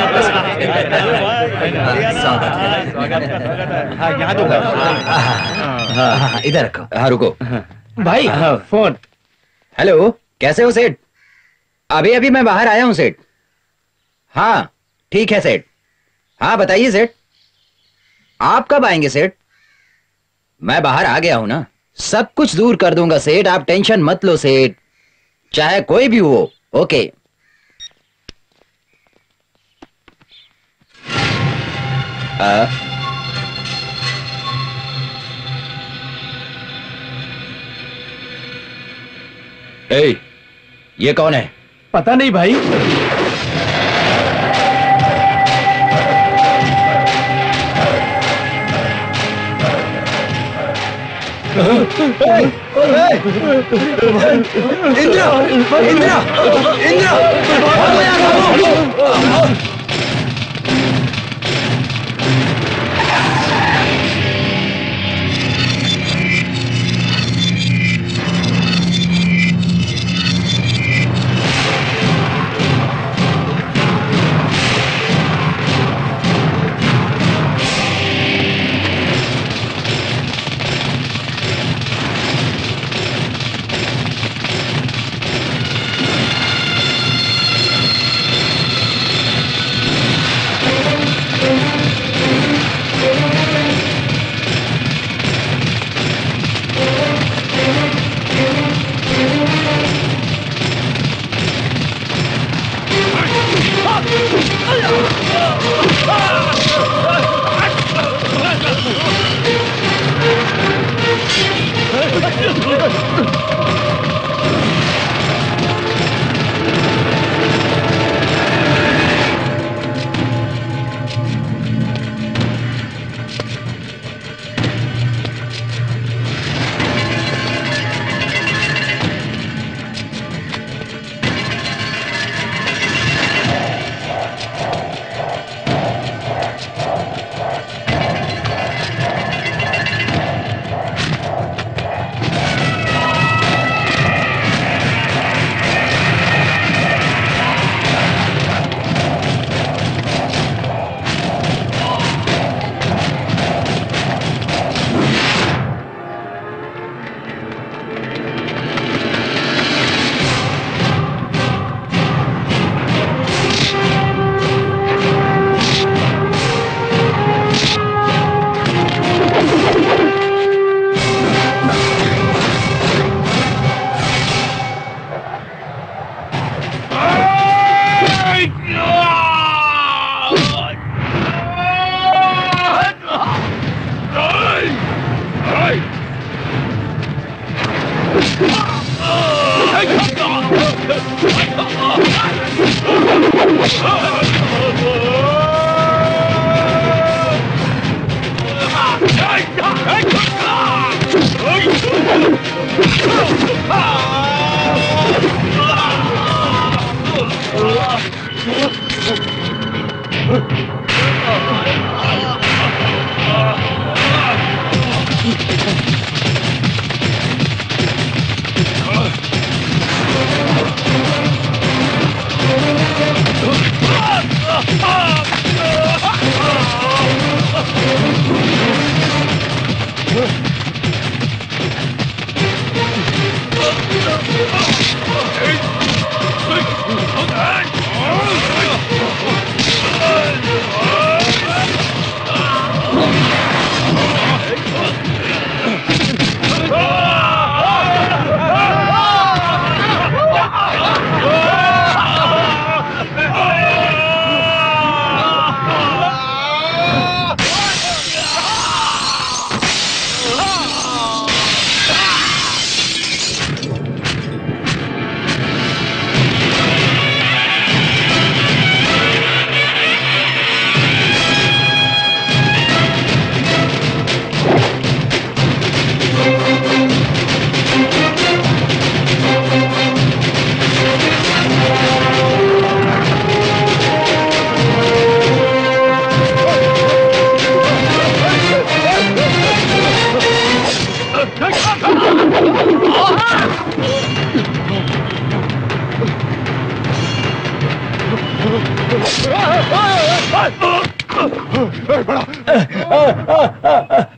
हाँ, यहाँ दो। हाँ, इधर रखो। हाँ, रुको भाई। फोन। हेलो, कैसे हो सेठ? अभी अभी मैं बाहर आया हूँ सेठ। हाँ ठीक है सेठ। हाँ बताइए सेठ, आप कब आएंगे सेठ? मैं बाहर आ गया हूं ना, सब कुछ दूर कर दूंगा सेठ, आप टेंशन मत लो सेठ, चाहे कोई भी हो। ओके। ए, ये कौन है? पता नहीं भाई। इंद्रा, इंद्रा, इंद्रा, भागो यार, भागो।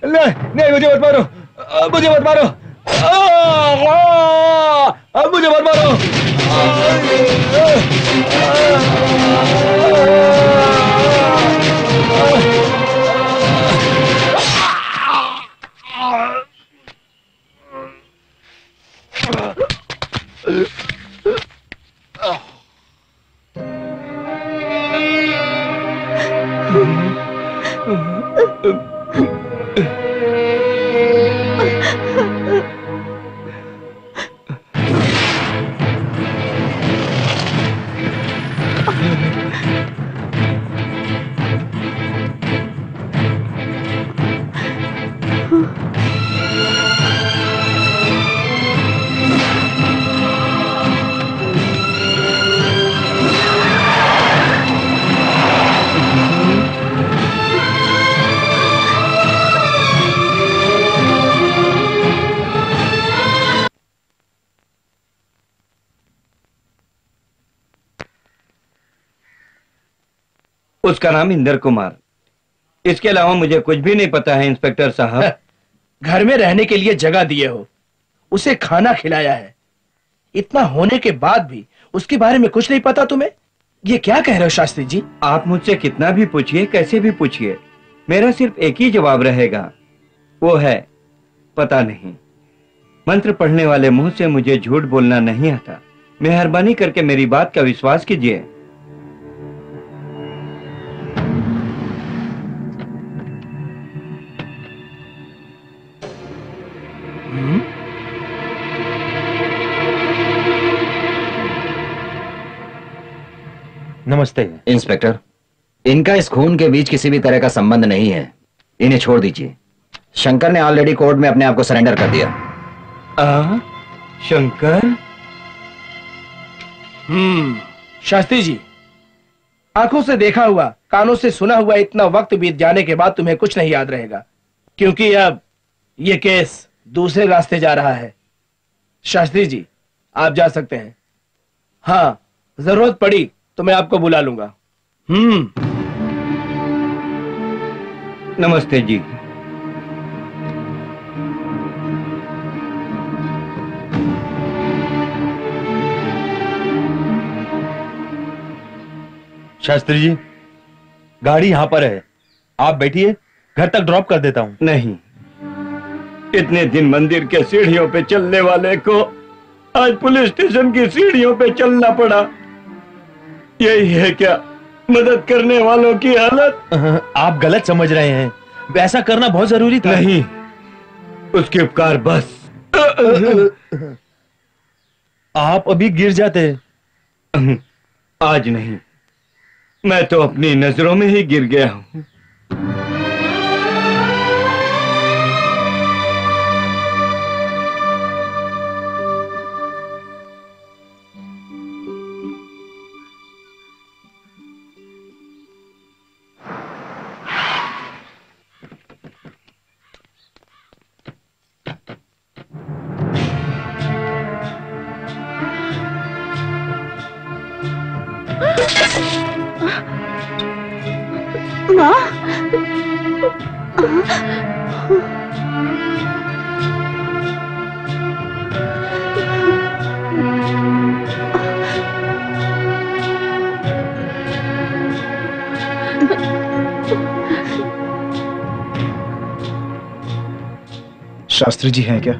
नहीं, मुझे मत मारो, मुझे मत मारो, मुझे मत मारो। उसका नाम इंदर कुमार। इसके अलावा मुझे कुछ भी नहीं पता है इंस्पेक्टर साहब। घर में रहने के लिए जगह दिए हो, उसे खाना खिलाया है, इतना होने के बाद भी उसके बारे में कुछ नहीं पता तुम्हें? ये क्या कह रहे हो शास्त्री जी? आप मुझसे कितना भी पूछिए, कैसे भी पूछिए, मेरा सिर्फ एक ही जवाब रहेगा, वो है पता नहीं। मंत्र पढ़ने वाले मुंह से मुझे झूठ बोलना नहीं आता। मेहरबानी करके मेरी बात का विश्वास कीजिए। नमस्ते इंस्पेक्टर, इनका इस खून के बीच किसी भी तरह का संबंध नहीं है, इन्हें छोड़ दीजिए। शंकर ने ऑलरेडी कोर्ट में अपने आप को सरेंडर कर दिया। शंकर? शास्त्री जी, आंखों से देखा हुआ, कानों से सुना हुआ इतना वक्त बीत जाने के बाद तुम्हें कुछ नहीं याद रहेगा, क्योंकि अब ये केस दूसरे रास्ते जा रहा है। शास्त्री जी, आप जा सकते हैं। हाँ, जरूरत पड़ी तो मैं आपको बुला लूंगा। नमस्ते जी। शास्त्री जी, गाड़ी यहाँ पर है, आप बैठिए, घर तक ड्रॉप कर देता हूँ। नहीं, इतने दिन मंदिर के सीढ़ियों पे चलने वाले को आज पुलिस स्टेशन की सीढ़ियों पे चलना पड़ा। यही है क्या मदद करने वालों की हालत? आप गलत समझ रहे हैं, वैसा करना बहुत जरूरी था। नहीं, उसके उपकार बस। आप अभी गिर जाते। आज नहीं, मैं तो अपनी नजरों में ही गिर गया हूं। शास्त्री जी हैं क्या?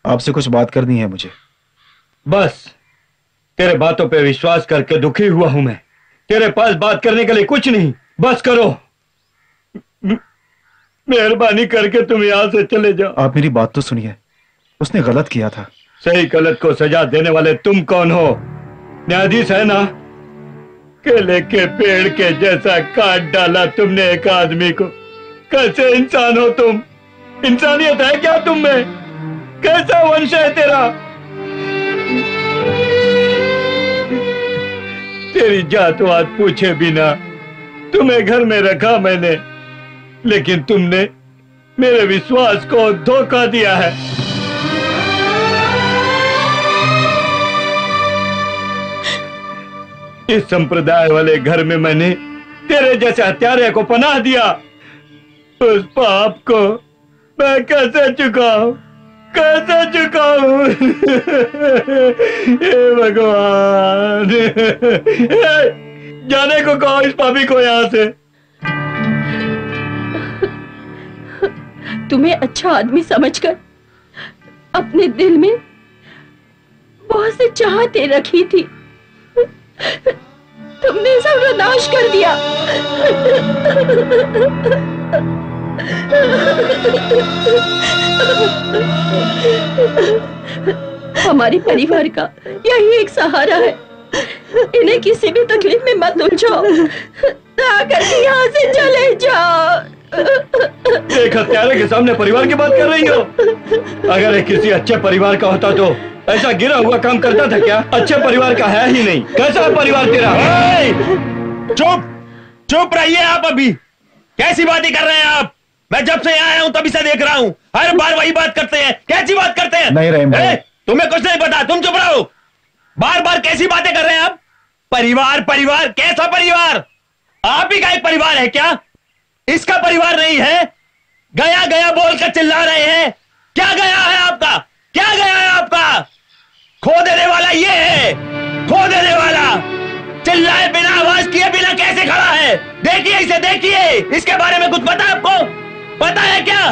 आपसे कुछ बात करनी है मुझे। बस तेरे बातों पे विश्वास करके दुखी हुआ हूं मैं। तेरे पास बात करने के लिए कुछ नहीं, बस करो। मेहरबानी करके तुम यहां से चले जाओ। आप मेरी बात तो सुनिए, उसने गलत किया था। सही गलत को सजा देने वाले तुम कौन हो? न्यायाधीश है ना? केले के पेड़ के जैसा काट डाला तुमने एक आदमी को। कैसे इंसान हो तुम? इंसानियत है क्या तुम में? कैसा वंश है तेरा? तेरी जातवात पूछे बिना तुम्हें घर में रखा मैंने, लेकिन तुमने मेरे विश्वास को धोखा दिया है। इस संप्रदाय वाले घर में मैंने तेरे जैसे हत्यारे को पनाह दिया। उस पाप को मैं कैसे चुकाऊं, कैसे चुकाऊं? हे भगवान, जाने को कहो इस पापी को यहाँ से। तुम्हें अच्छा आदमी समझकर अपने दिल में बहुत से चाहते रखी थी, तुमने सर्वनाश कर दिया। हमारे परिवार का यही एक सहारा है, इन्हें किसी भी तकलीफ में मत उलझाओ, आकर के यहाँ से चले जाओ। एक हत्यारे के सामने परिवार की बात कर रही हो? अगर एक किसी अच्छे परिवार का होता तो ऐसा गिरा हुआ काम करता था क्या? अच्छे परिवार का है ही नहीं। कैसा है परिवार तेरा? चुप चुप रहिए आप। अभी कैसी बातें कर रहे हैं आप? मैं जब से आया हूं तभी से देख रहा हूं, हर बार वही बात करते हैं। कैसी बात करते हैं? नहीं रहीम भाई, तुम्हें कुछ नहीं पता, तुम चुप रहो। बार बार कैसी बातें कर रहे हैं आप? परिवार परिवार, कैसा परिवार? आप ही का एक परिवार है क्या? इसका परिवार नहीं है? गया गया बोलकर चिल्ला रहे हैं। क्या गया है आपका? क्या गया है आपका? खो देने वाला ये है, खो देने वाला। चिल्लाए बिना, आवाज किए बिना कैसे खड़ा है? देखिए इसे, देखिए। इसके बारे में कुछ पता है आपको? पता है क्या?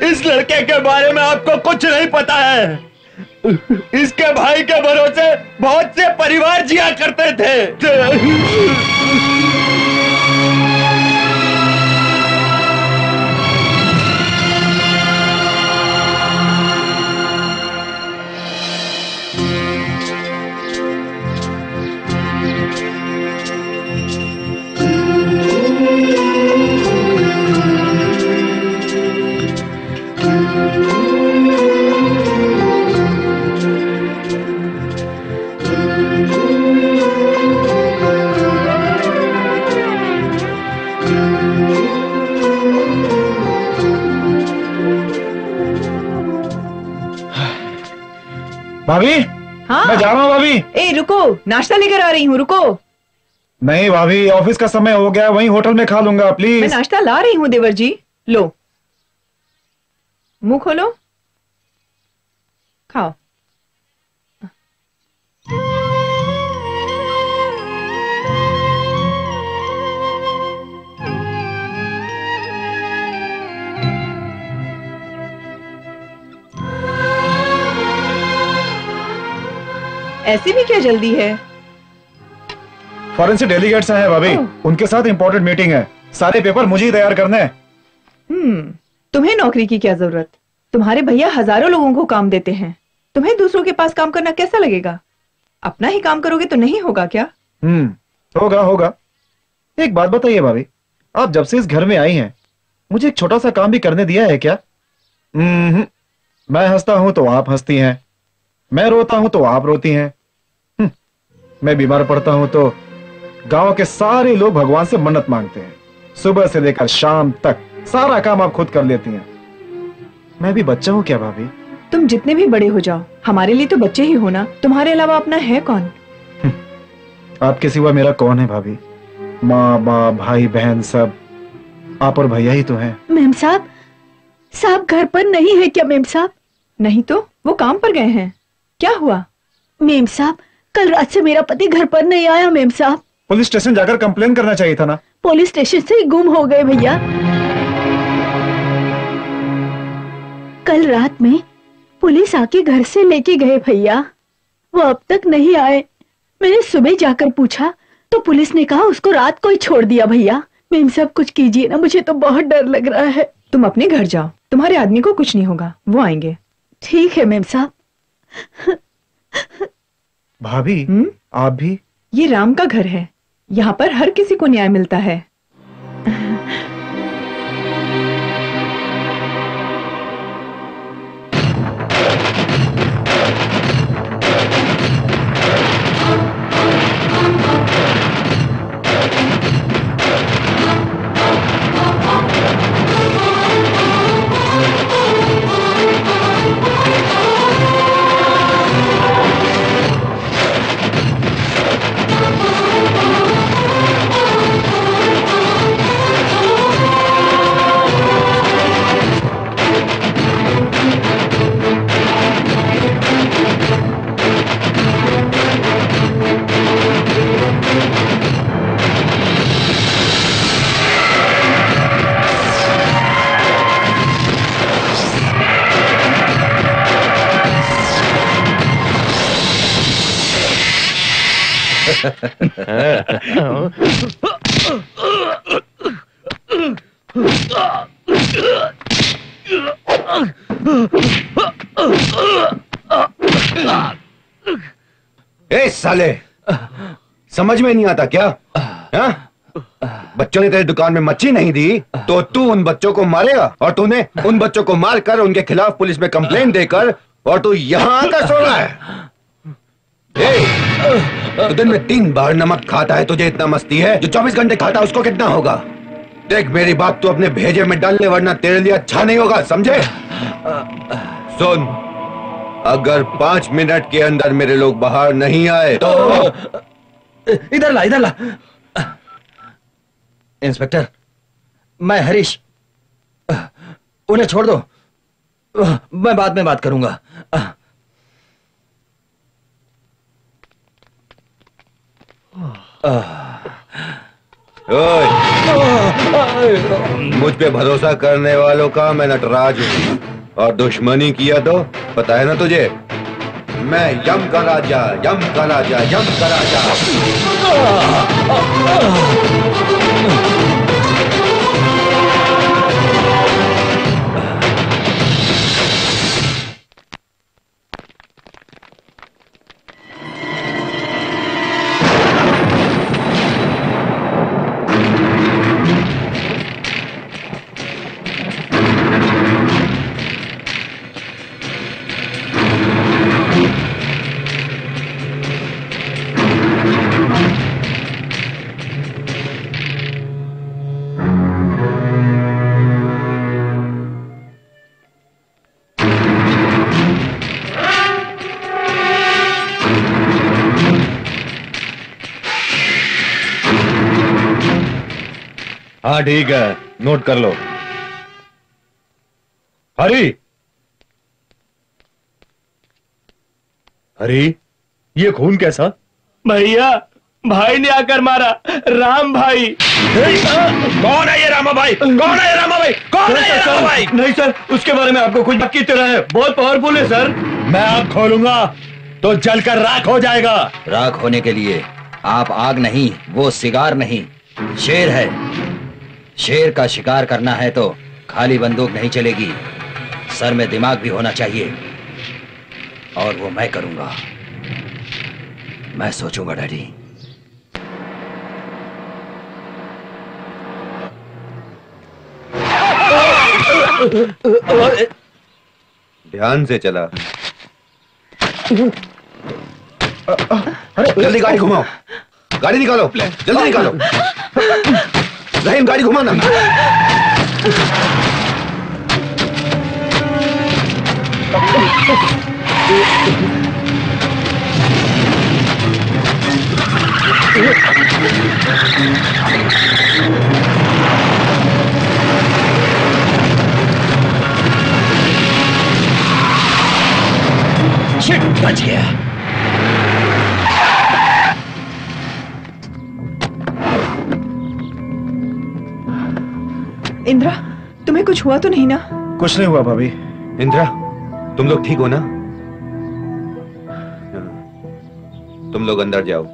इस लड़के के बारे में आपको कुछ नहीं पता है। इसके भाई के भरोसे बहुत से परिवार जिया करते थे। भाभी, हाँ? मैं जा रहा हूँ भाभी। ए रुको, नाश्ता लेकर आ रही हूँ, रुको। नहीं भाभी, ऑफिस का समय हो गया, वहीं होटल में खा लूंगा प्लीज। मैं नाश्ता ला रही हूँ देवर जी, लो मुंह खोलो, खाओ। ऐसी भी क्या जल्दी है? फॉरेन से डेलीगेट्स आए हैं भाभी, उनके साथ इंपॉर्टेंट मीटिंग है। सारे पेपर मुझे ही तैयार करने हैं। तुम्हें नौकरी की क्या जरूरत? तुम्हारे भैया हजारों लोगों को काम देते हैं, तुम्हें दूसरों के पास काम करना कैसा लगेगा? अपना ही काम करोगे तो नहीं होगा क्या? होगा होगा। एक बात बताइए भाभी, आप जब से इस घर में आई हैं, मुझे एक छोटा सा काम भी करने दिया है क्या? मैं हंसता हूं तो आप हंसती हैं, मैं रोता हूं तो आप रोती हैं, मैं बीमार पड़ता हूं तो गांव के सारे लोग भगवान से मन्नत मांगते हैं। सुबह से लेकर शाम तक सारा काम आप खुद कर लेती हैं। मैं भी बच्चा हूं क्या भाभी? तुम जितने भी बड़े हो जाओ, हमारे लिए तो बच्चे ही हो ना। तुम्हारे अलावा अपना है कौन? आपके सिवा मेरा कौन है भाभी? माँ बाप भाई बहन सब आप और भैया ही तो हैं। मेम साहब, साहब घर पर नहीं है क्या मेम साहब? नहीं तो वो काम पर गए हैं। क्या हुआ? मेम साहब, कल रात से मेरा पति घर पर नहीं आया मेम साहब। पुलिस स्टेशन जाकर कंप्लेन करना चाहिए था ना। पुलिस स्टेशन से ही गुम हो गए भैया। कल रात में पुलिस आके घर से लेके गए भैया, वो अब तक नहीं आए। मैंने सुबह जाकर पूछा तो पुलिस ने कहा उसको रात को ही छोड़ दिया भैया। मेम साहब कुछ कीजिए ना, मुझे तो बहुत डर लग रहा है। तुम अपने घर जाओ, तुम्हारे आदमी को कुछ नहीं होगा, वो आएंगे। ठीक है मेम साहब। भाभी आप भी? ये राम का घर है, यहाँ पर हर किसी को न्याय मिलता है। ए साले, समझ में नहीं आता क्या? हाँ? बच्चों ने तेरी दुकान में मच्छी नहीं दी तो तू उन बच्चों को मारेगा, और तूने उन बच्चों को मारकर उनके खिलाफ पुलिस में कंप्लेंट देकर और तू यहाँ आकर सो रहा है। तो दिन में 3 बार नमक खाता है, तुझे इतना मस्ती है? जो 24 घंटे खाता है उसको कितना होगा? देख मेरी बात तू अपने भेजे में डाल ले, वरना तेरे लिए अच्छा नहीं होगा, समझे? सुन, अगर 5 मिनट के अंदर मेरे लोग बाहर नहीं आए तो इधर ला, इधर ला। इंस्पेक्टर, मैं हरीश, उन्हें छोड़ दो, मैं बाद में बात करूंगा। मुझ पे भरोसा करने वालों का मैं नटराज हूँ, और दुश्मनी किया तो पता है ना तुझे, मैं यम का राजा, यम का राजा, यम का राजा। हाँ ठीक है, नोट कर लो। हरी, हरी, ये खून कैसा? भैया, भाई ने आकर मारा, राम भाई। कौन है ये रामा भाई? कौन है ये रामा भाई? कौन है ये रामा भाई? नहीं सर, उसके बारे में आपको कुछ की तरह है, बहुत पावरफुल है सर। मैं आग खोलूंगा तो जलकर राख हो जाएगा। राख होने के लिए आप आग नहीं, वो सिगार नहीं, शेर है। शेर का शिकार करना है तो खाली बंदूक नहीं चलेगी, सर में दिमाग भी होना चाहिए, और वो मैं करूंगा। मैं सोचूंगा डैडी। ध्यान से चला। जल्दी गाड़ी घुमाओ, गाड़ी निकालो, जल्दी निकालो। रहीम, गाड़ी घुमाना। शिट, बच गया। इंद्रा, तुम्हें कुछ हुआ तो नहीं ना? कुछ नहीं हुआ भाभी। इंद्रा, तुम लोग ठीक हो ना? तुम लोग अंदर जाओ।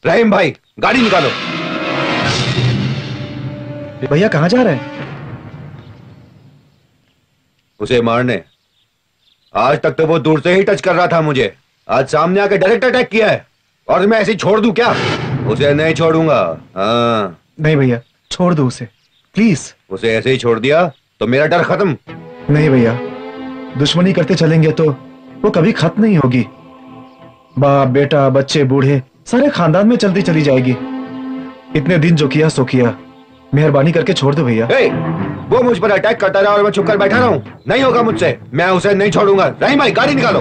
रहीम भाई, गाड़ी निकालो। भैया कहाँ जा रहे हैं? उसे मारने। आज तक तो वो दूर से ही टच कर रहा था मुझे, आज सामने आके डायरेक्ट अटैक किया है, और मैं ऐसे ही छोड़ दूं क्या? उसे नहीं छोड़ूंगा। हाँ। नहीं भैया, छोड़ दो उसे प्लीज। उसे ऐसे ही छोड़ दिया तो मेरा डर खत्म। नहीं भैया, दुश्मनी करते चलेंगे तो वो कभी खत्म नहीं होगी। बाप बेटा, बच्चे बूढ़े, सारे खानदान में चलती चली जाएगी। इतने दिन जो किया सो किया, मेहरबानी करके छोड़ दो भैया। वो मुझ पर अटैक करता रहा और मैं चुप कर बैठा रहा हूँ, नहीं होगा मुझसे, मैं उसे नहीं छोड़ूंगा। रहीम भाई, गाड़ी निकालो।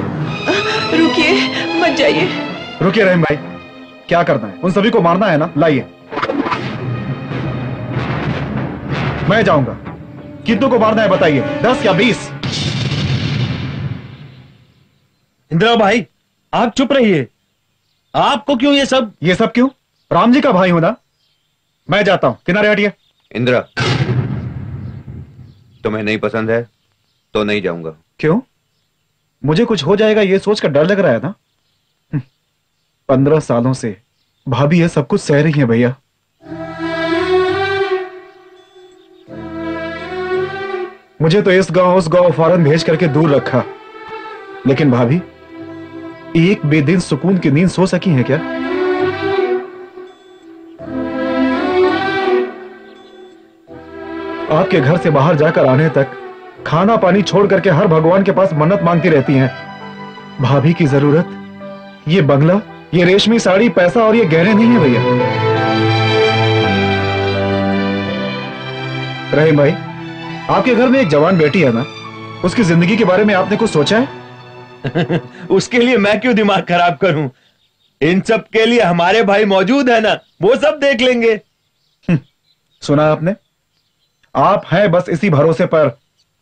रुकिए, मत जाइए। रुकिए रहीम भाई, क्या करना है? उन सभी को मारना है ना? लाइए, मैं जाऊंगा। कितनों को मारना है बताइए, 10 या 20? इंदिरा भाई, आप चुप रहिए। आपको क्यों ये सब? ये सब क्यों? राम जी का भाई हूं ना। मैं जाता हूं, किनारे हटिए। इंदिरा, तुम्हें नहीं पसंद है तो नहीं जाऊंगा। क्यों? मुझे कुछ हो जाएगा ये सोचकर डर लग रहा है ना? 15 सालों से भाभी ये सब कुछ सह रही हैं भैया। मुझे तो इस गांव उस गांव फौरन भेज करके दूर रखा, लेकिन भाभी एक बेदिन सुकून की नींद सो सकी है क्या? आपके घर से बाहर जाकर आने तक खाना पानी छोड़ करके हर भगवान के पास मन्नत मांगती रहती हैं। भाभी की जरूरत ये बंगला, ये रेशमी साड़ी, पैसा और ये गहने नहीं है भैया। रहीम भाई, आपके घर में एक जवान बेटी है ना, उसकी जिंदगी के बारे में आपने कुछ सोचा है? उसके लिए मैं क्यों दिमाग खराब करूं? इन सब के लिए हमारे भाई मौजूद है ना, वो सब देख लेंगे। सुना आपने? आप हैं बस इसी भरोसे पर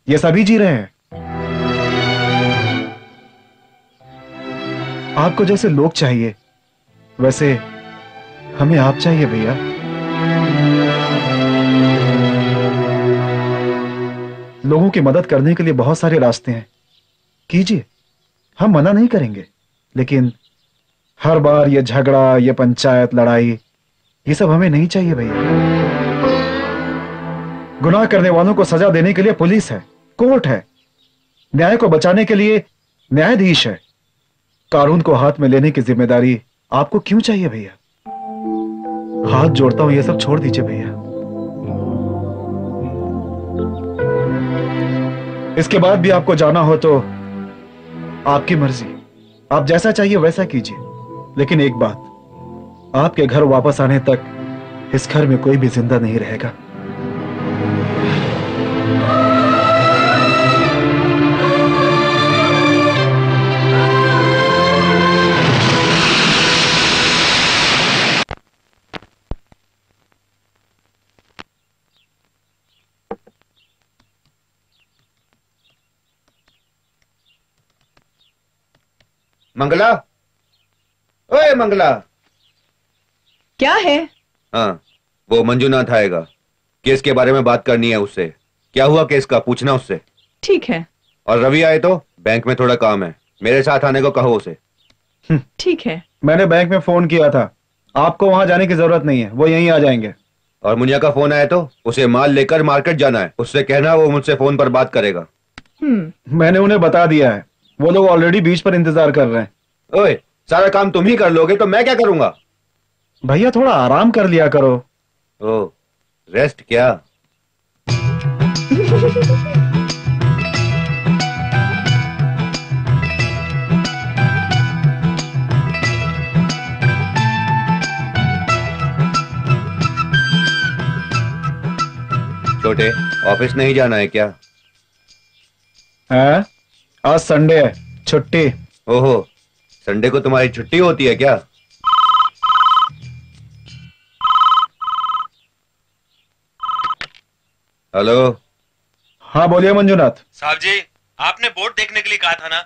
ये सभी जी रहे हैं। आपको जैसे लोग चाहिए वैसे हमें आप चाहिए भैया। लोगों की मदद करने के लिए बहुत सारे रास्ते हैं, कीजिए, हम मना नहीं करेंगे, लेकिन हर बार ये झगड़ा, ये पंचायत, लड़ाई, ये सब हमें नहीं चाहिए भैया। गुनाह करने वालों को सजा देने के लिए पुलिस है, कोर्ट है, न्याय को बचाने के लिए न्यायाधीश है। कानून को हाथ में लेने की जिम्मेदारी आपको क्यों चाहिए भैया? हाथ जोड़ता हूं, ये सब छोड़ दीजिए भैया। इसके बाद भी आपको जाना हो तो आपकी मर्जी, आप जैसा चाहिए वैसा कीजिए, लेकिन एक बात, आपके घर वापस आने तक इस घर में कोई भी जिंदा नहीं रहेगा। मंगला, ओए मंगला। क्या है? हाँ, वो मंजूनाथ आएगा, केस के बारे में बात करनी है उससे। क्या हुआ केस का, पूछना उससे। ठीक है। और रवि आए तो बैंक में थोड़ा काम है, मेरे साथ आने को कहो उसे। ठीक है। मैंने बैंक में फोन किया था, आपको वहां जाने की जरूरत नहीं है, वो यहीं आ जाएंगे। और मुनिया का फोन आया तो उसे माल लेकर मार्केट जाना है, उससे कहना वो मुझसे फोन पर बात करेगा। मैंने उन्हें बता दिया है, वो लोग ऑलरेडी बीच पर इंतजार कर रहे हैं। ओए, सारा काम तुम ही कर लोगे तो मैं क्या करूंगा? भैया थोड़ा आराम कर लिया करो। ओ, रेस्ट क्या? छोटे, ऑफिस नहीं जाना है क्या? है? आज संडे है, छुट्टी। ओहो, संडे को तुम्हारी छुट्टी होती है क्या? हेलो। हाँ बोलिए मंजूनाथ। साहब जी, आपने बोट देखने के लिए कहा था ना,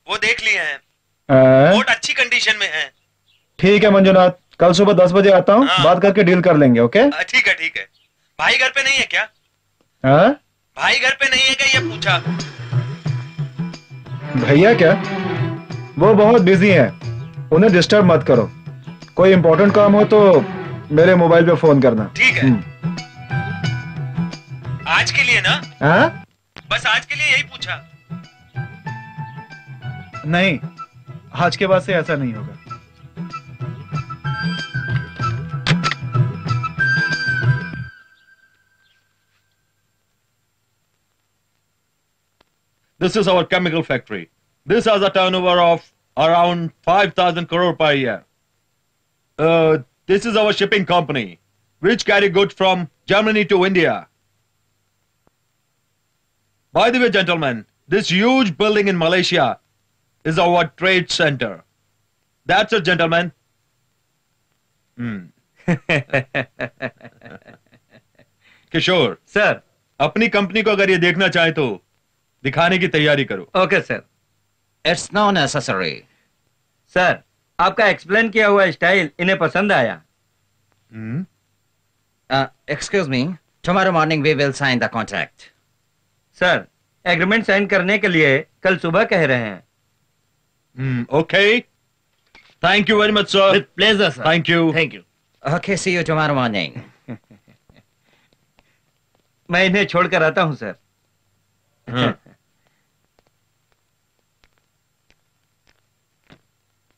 वो देख लिए हैं। बोट अच्छी कंडीशन में है। ठीक है मंजूनाथ, कल सुबह 10 बजे आता हूँ। हाँ। बात करके डील कर लेंगे। ओके, ठीक है ठीक है। भाई घर पे नहीं है क्या? भाई घर पे नहीं है क्या, ये पूछा। भैया क्या, वो बहुत बिजी हैं, उन्हें डिस्टर्ब मत करो। कोई इंपॉर्टेंट काम हो तो मेरे मोबाइल पे फोन करना। ठीक है। आज के लिए ना? बस आज के लिए यही पूछा। नहीं, आज के बाद से ऐसा नहीं होगा। This is our chemical factory. This has a turnover of around 5,000 crore per year. This is our shipping company, which carry goods from Germany to India. By the way, gentlemen, this huge building in Malaysia is our trade center. That's it, gentlemen. Kishore sir, अपनी company को अगर ये देखना चाहे तो दिखाने की तैयारी करो। Okay sir. It's not necessary. Sir, आपका एक्सप्लेन किया हुआ स्टाइल इन्हें पसंद आया। Excuse me, tomorrow morning we will sign the contract. Sir, agreement sign करने के लिए कल सुबह कह रहे हैं। Okay. Thank you very much sir. With pleasure sir. Thank you. Thank you. Okay, see you tomorrow morning. मैं इन्हें छोड़कर आता हूं सर।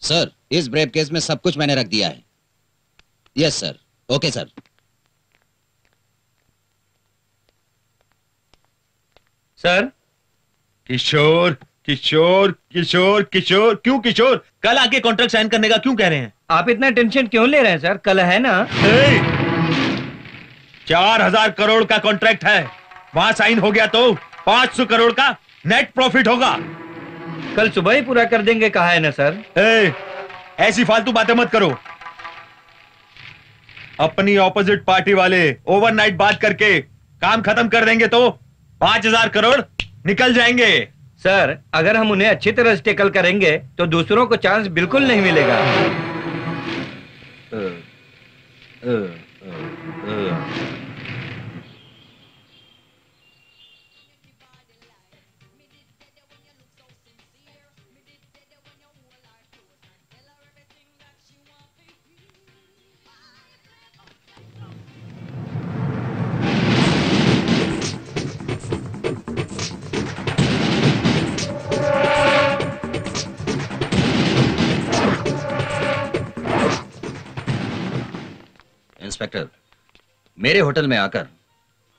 सर, इस ब्रेव केस में सब कुछ मैंने रख दिया है। Yes sir. Okay sir. Sir. Kishore Kishore Kishore Kishore, क्यों किशोर? कल आके कॉन्ट्रैक्ट साइन करने का क्यों कह रहे हैं? आप इतना टेंशन क्यों ले रहे हैं सर? कल है ना। 4000 करोड़ का कॉन्ट्रैक्ट है, वहां साइन हो गया तो 500 करोड़ का नेट प्रॉफिट होगा। कल सुबह ही पूरा कर देंगे कहा है ना सर। ऐसी फालतू बातें मत करो। अपनी ऑपोजिट पार्टी वाले ओवरनाइट बात करके काम खत्म कर देंगे तो 5000 करोड़ निकल जाएंगे। सर, अगर हम उन्हें अच्छी तरह से टेकल करेंगे तो दूसरों को चांस बिल्कुल नहीं मिलेगा। इंस्पेक्टर, मेरे होटल में आकर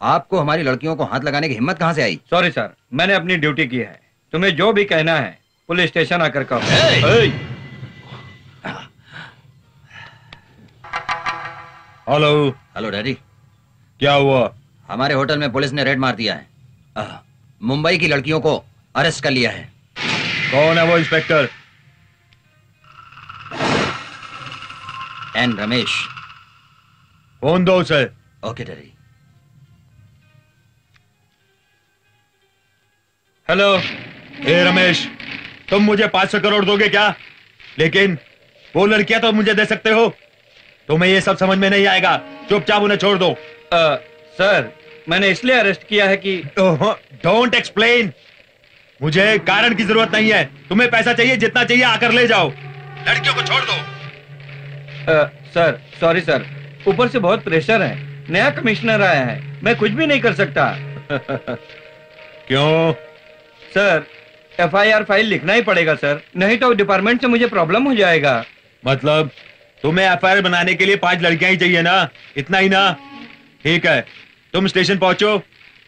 आपको हमारी लड़कियों को हाथ लगाने की हिम्मत कहां से आई? सॉरी सर, मैंने अपनी ड्यूटी की है। तुम्हें जो भी कहना है पुलिस स्टेशन आकर कहो। हेलो। Hello daddy. क्या हुआ? हमारे होटल में पुलिस ने रेड मार दिया है। मुंबई की लड़कियों को अरेस्ट कर लिया है। कौन है वो इंस्पेक्टर? एन रमेश। फोन दो उसे। Okay daddy. हेलो। ए रमेश, तुम मुझे 500 करोड़ दोगे क्या? लेकिन वो लड़कियां तो मुझे दे सकते हो। तुम्हें ये सब समझ में नहीं आएगा, चुपचाप उन्हें छोड़ दो। सर, मैंने इसलिए अरेस्ट किया है कि डोंट एक्सप्लेन। मुझे कारण की जरूरत नहीं है। तुम्हें पैसा चाहिए, जितना चाहिए आकर ले जाओ। लड़कियों को छोड़ दो। सर, सॉरी सर, ऊपर से बहुत प्रेशर है। नया कमिश्नर आया है, मैं कुछ भी नहीं कर सकता। क्यों? सर, FIR फाइल लिखना ही पड़ेगा सर, नहीं तो डिपार्टमेंट से मुझे प्रॉब्लम हो जाएगा। मतलब तुम्हें FIR बनाने के लिए 5 लड़कियां ही चाहिए ना? इतना ही ना? ठीक है, तुम स्टेशन पहुंचो।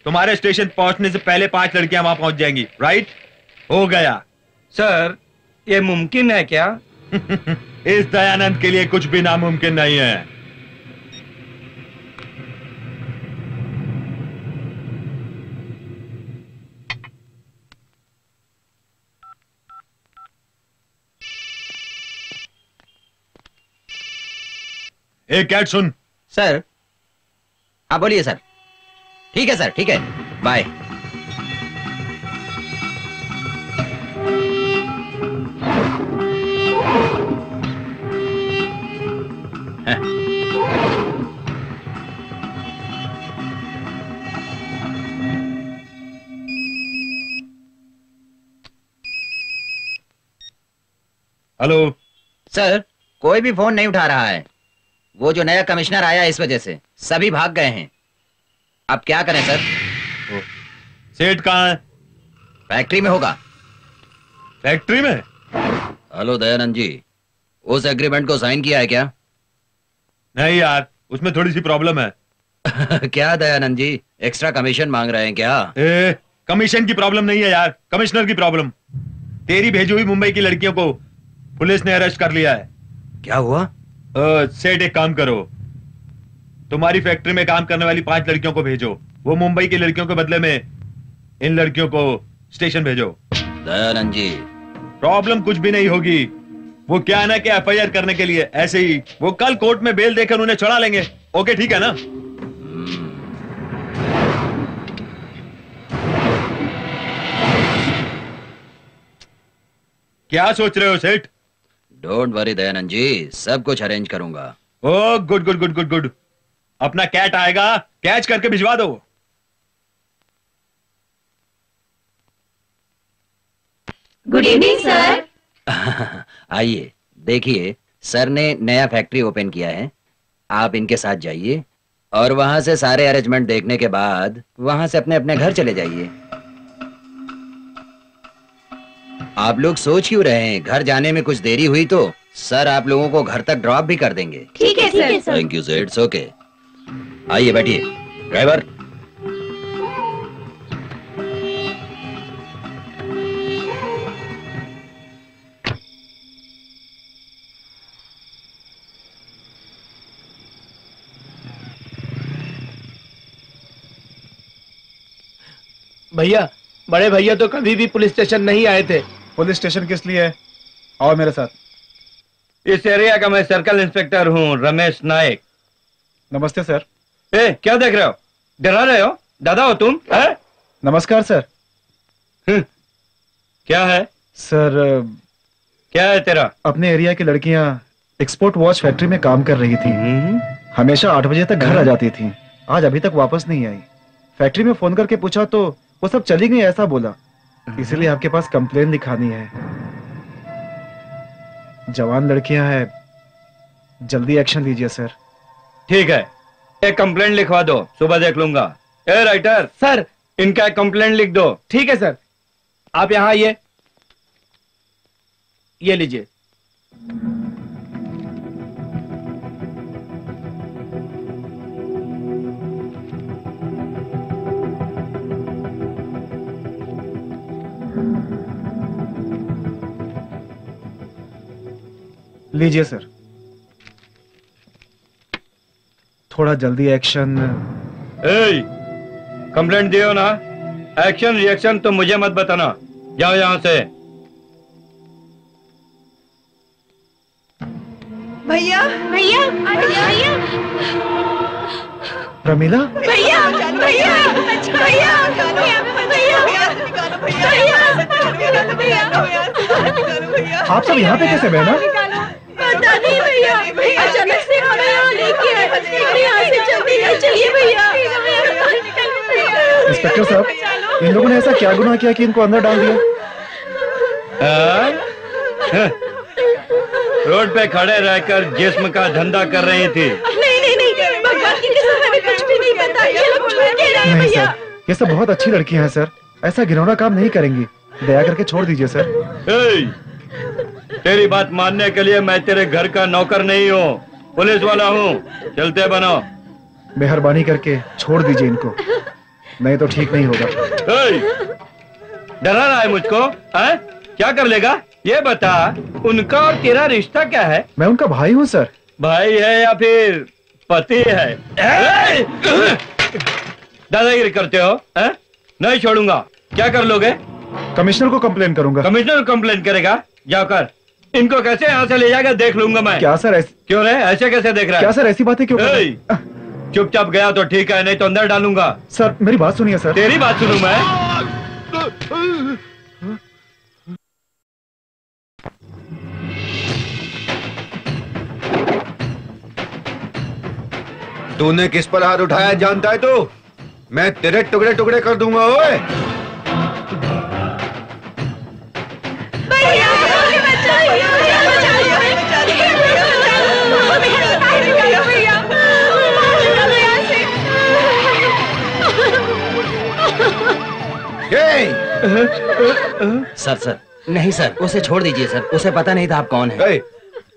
तुम्हारे स्टेशन पहुंचने से पहले 5 लड़कियां वहां पहुंच जाएंगी। राइट? हो गया। सर, ये मुमकिन है क्या? इस दयानंद के लिए कुछ भी नामुमकिन नहीं है। एक कैट सुन। सर। हाँ बोलिए सर। ठीक है सर, ठीक है, बाय। हेलो। सर, कोई भी फोन नहीं उठा रहा है। वो जो नया कमिश्नर आया इस वजह से सभी भाग गए हैं। अब क्या करें सर? सेठ कहाँ है? फैक्ट्री में होगा। फैक्ट्री में? हेलो दयानंद जी, उस एग्रीमेंट को साइन किया है क्या? नहीं यार, उसमें थोड़ी सी प्रॉब्लम है। क्या दयानंद जी, एक्स्ट्रा कमीशन मांग रहे हैं क्या? कमीशन की प्रॉब्लम नहीं है यार, कमिश्नर की प्रॉब्लम। तेरी भेजी हुई मुंबई की लड़कियों को पुलिस ने अरेस्ट कर लिया है। क्या हुआ? सेठ, एक काम करो, तुम्हारी फैक्ट्री में काम करने वाली 5 लड़कियों को भेजो। वो मुंबई की लड़कियों के बदले में इन लड़कियों को स्टेशन भेजो। दयानंद जी, प्रॉब्लम कुछ भी नहीं होगी। वो क्या है ना कि FIR करने के लिए ऐसे ही वो कल कोर्ट में बेल देकर उन्हें छुड़ा लेंगे। ओके, ठीक है ना? क्या सोच रहे हो सेठ? डोंट वरी दयानंद जी, सब कुछ अरेंज करूंगा। Oh good good good good good. अपना कैट आएगा, कैच करके भिजवा दो। Good evening sir. आइए, देखिए, सर ने नया फैक्ट्री ओपन किया है, आप इनके साथ जाइए और वहां से सारे अरेंजमेंट देखने के बाद वहां से अपने अपने घर चले जाइए। आप लोग सोच क्यों रहे हैं? घर जाने में कुछ देरी हुई तो सर आप लोगों को घर तक ड्रॉप भी कर देंगे। ठीक है sir. Thank you sir, it's okay. आइए बैठिए। ड्राइवर, भैया, बड़े भैया तो कभी भी पुलिस स्टेशन नहीं आए थे। पुलिस स्टेशन किस लिए है? आओ मेरे साथ। इस एरिया का मैं सर्कल इंस्पेक्टर हूँ, रमेश नायक। नमस्ते सर। क्या देख रहे हो? डरा रहे हो? दादा हो तुम? नमस्कार सर। क्या है सर? क्या है तेरा? अपने एरिया की लड़कियां एक्सपोर्ट वॉच फैक्ट्री में काम कर रही थी। हमेशा 8 बजे तक घर आ जाती थी। आज अभी तक वापस नहीं आई। फैक्ट्री में फोन करके पूछा तो वो सब चली गई ऐसा बोला। इसीलिए आपके पास कंप्लेन लिखानी है। जवान लड़कियां हैं, जल्दी एक्शन लीजिए सर। ठीक है, एक कंप्लेंट लिखवा दो, सुबह देख लूंगा। ए राइटर सर, इनका एक कंप्लेंट लिख दो। ठीक है सर। आप यहाँ आइए, ये लीजिए। लीजिए सर। थोड़ा जल्दी एक्शन। कंप्लेंट दियो ना। एक्शन रिएक्शन तो मुझे मत बताना। जाओ यहां से। भैया, भैया, भैया, प्रमीला, भैया, भैया, भैया, आप सब यहाँ पे कैसे बहना? पता नहीं भैया, अचानक से हमें यहाँ लेके आए। यहाँ से जल्दी चलिए भैया। इंस्पेक्टर साहब, इन लोगों ने ऐसा क्या गुनाह किया कि इनको अंदर डाल दिया? रोड पे खड़े रहकर जिस्म का धंधा कर रही थी। नहीं, भगवान की कसम, हमें कुछ भी नहीं पता। ये लोग झूठ कह रहे हैं नहीं भैया। सर, ये सब बहुत अच्छी लड़कियां हैं सर। ऐसा घिनौना काम नहीं करेंगी। दया करके छोड़ दीजिए सर। तेरी बात मानने के लिए मैं तेरे घर का नौकर नहीं हूँ, पुलिस वाला हूँ। चलते बनो। मेहरबानी करके छोड़ दीजिए इनको, नहीं तो ठीक नहीं होगा। डरा रहा है मुझको? क्या कर लेगा ये बता। उनका और तेरा रिश्ता क्या है? मैं उनका भाई हूँ सर। भाई है या फिर पति है? दादागिरी करते हो? नहीं छोड़ूंगा। क्या कर लोगे? कमिश्नर को कंप्लेन करूंगा। कमिश्नर को कंप्लेन करेगा? जाकर इनको कैसे यहाँ से ले जाकर देख लूंगा मैं। क्या सर क्यों रे, ऐसे कैसे देख रहा है? क्या सर ऐसी बातें क्यों? चुपचाप गया तो ठीक है, नहीं तो अंदर डालूंगा। सर मेरी बात सुनिए सर। तेरी बात सुनूं मैं? तूने किस पर हाथ उठाया जानता है तू? मैं तेरे टुकड़े टुकड़े कर दूंगा। ओए सर नहीं सर, उसे छोड़ दीजिए सर। उसे पता नहीं था आप कौन है।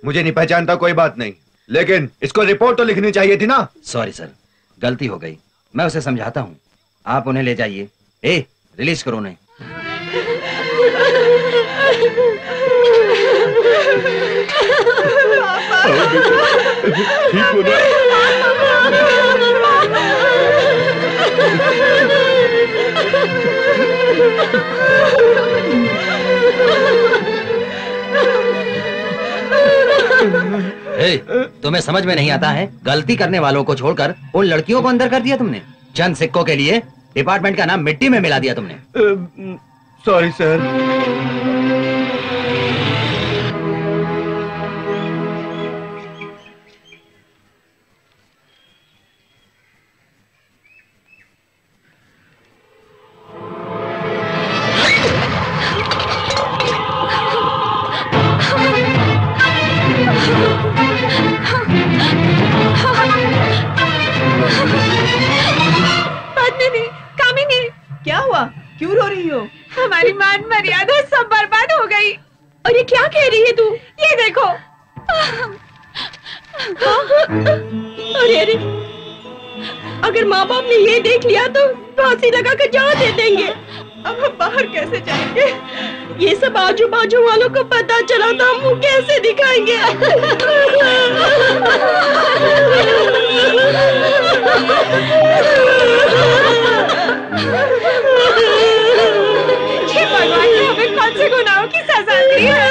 मुझे नहीं पहचानता, कोई बात नहीं, लेकिन इसको रिपोर्ट तो लिखनी चाहिए थी ना। सॉरी सर, गलती हो गई। मैं उसे समझाता हूँ। आप उन्हें ले जाइए। रिलीज करो उन्हें। ठीक हो ना? तुम्हें समझ में नहीं आता है? गलती करने वालों को छोड़कर उन लड़कियों को अंदर कर दिया तुमने। चंद सिक्कों के लिए डिपार्टमेंट का नाम मिट्टी में मिला दिया तुमने। Sorry sir. पद्मिनी, कामिनी, क्या हुआ? क्यों रो रही हो? हमारी मान मर्यादा सब बर्बाद हो गई। अरे क्या कह रही है तू? ये देखो। अरे अरे, अगर माँ बाप ने ये देख लिया तो फांसी लगा कर जान दे देंगे। अब हम बाहर कैसे जाएंगे? ये सब आजू बाजू वालों को पता चला तो हम मुंह कैसे दिखाएंगे? हे भगवान ने हमें कौन से गुनाहों की सजा दी है?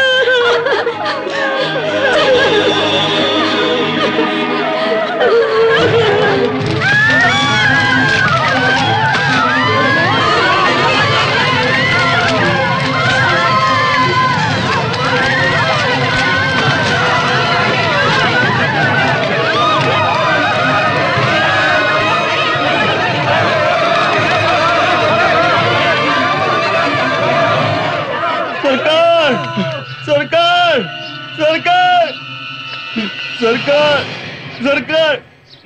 सरकार, सरकार, सरकार, सरकार, सरकार,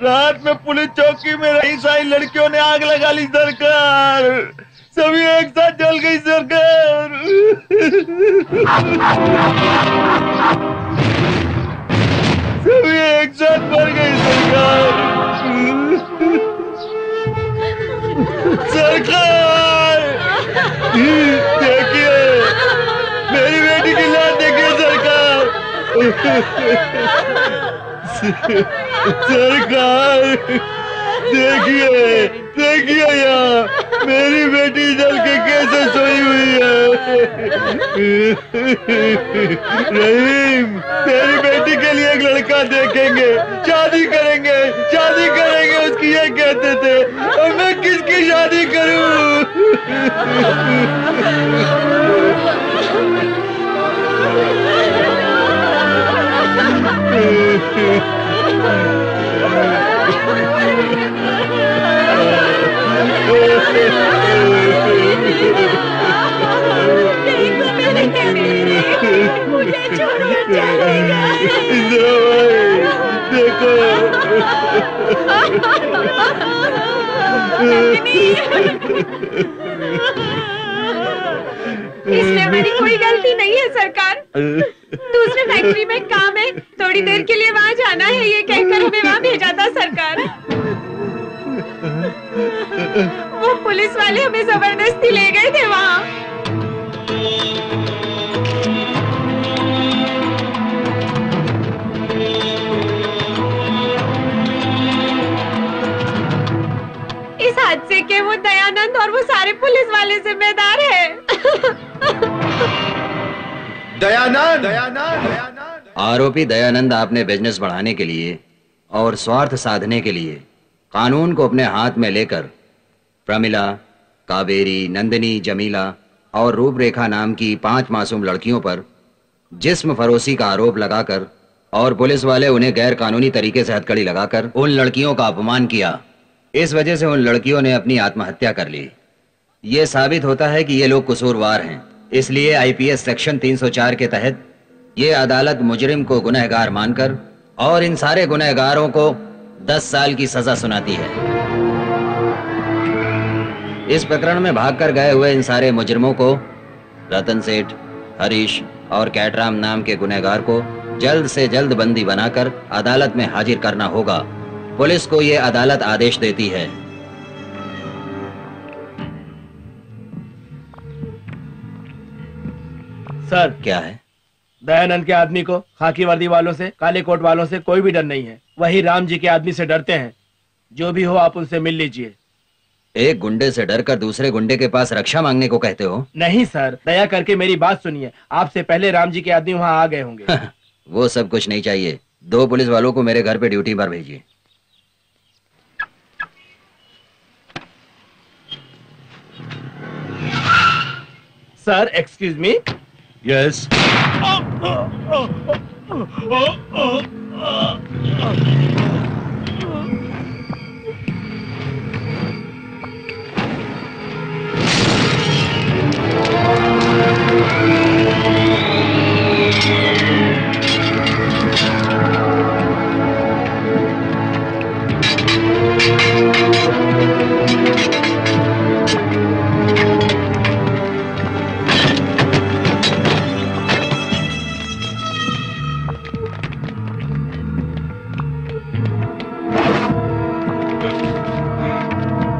रात में पुलिस चौकी में रही सारी लड़कियों ने आग लगा ली सरकार। सभी एक साथ जल गई सरकार। सभी एक साथ मर गई सरकार। सरकार, देखिए मेरी बेटी की लाश देखिए सरकार। सरकार देखिए, देखिए यहाँ मेरी बेटी जल के कैसे सोई हुई है। रहीम, मेरी बेटी के लिए एक लड़का देखेंगे, शादी करेंगे, शादी करेंगे उसकी ये कहते थे, और मैं किसकी शादी करूं? मुझे छोड़कर चलेगा। देखो इसमें हमारी कोई गलती नहीं है सरकार। दूसरे फैक्ट्री में काम है, थोड़ी देर के लिए वहाँ जाना है ये कहकर हमें वहाँ भेजा था सरकार। वो पुलिस वाले हमें जबरदस्ती ले गए थे वहाँ। इस हादसे के वो दयानंद और वो सारे पुलिस वाले जिम्मेदार हैं। दयानंद, दयानंद, आरोपी दयानंद आपने बिजनेस बढ़ाने के लिए और स्वार्थ साधने के लिए कानून को अपने हाथ में लेकर प्रमिला, कावेरी, नंदिनी, जमीला और रूपरेखा नाम की 5 मासूम लड़कियों पर जिस्म फरोशी का आरोप लगाकर और पुलिस वाले उन्हें गैर कानूनी तरीके से हथकड़ी लगाकर उन लड़कियों का अपमान किया। इस वजह से उन लड़कियों ने अपनी आत्महत्या कर ली। ये साबित होता है कि ये लोग कसूरवार हैं। इसलिए आईपीएस सेक्शन 304 के तहत ये अदालत मुजरिम को गुनहगार मानकर और इन सारे गुनहगारों को 10 साल की सजा सुनाती है। इस प्रकरण में भागकर गए हुए इन सारे मुजरिमों को रतन सेठ, हरीश और कैटराम नाम के गुनहगार को जल्द से जल्द बंदी बनाकर अदालत में हाजिर करना होगा। पुलिस को ये अदालत आदेश देती है। सर, क्या है? दयानंद के आदमी को खाकी वर्दी वालों से, काले कोट वालों से कोई भी डर नहीं है। वही राम जी के आदमी से डरते हैं। जो भी हो आप उनसे मिल लीजिए। एक गुंडे से डरकर दूसरे गुंडे के पास रक्षा मांगने को कहते हो? नहीं सर, दया करके मेरी बात सुनिए। आपसे पहले राम जी के आदमी वहाँ आ गए होंगे। वो सब कुछ नहीं चाहिए। 2 पुलिस वालों को मेरे घर पे ड्यूटी पर भेजिए। Sir, excuse me. यस।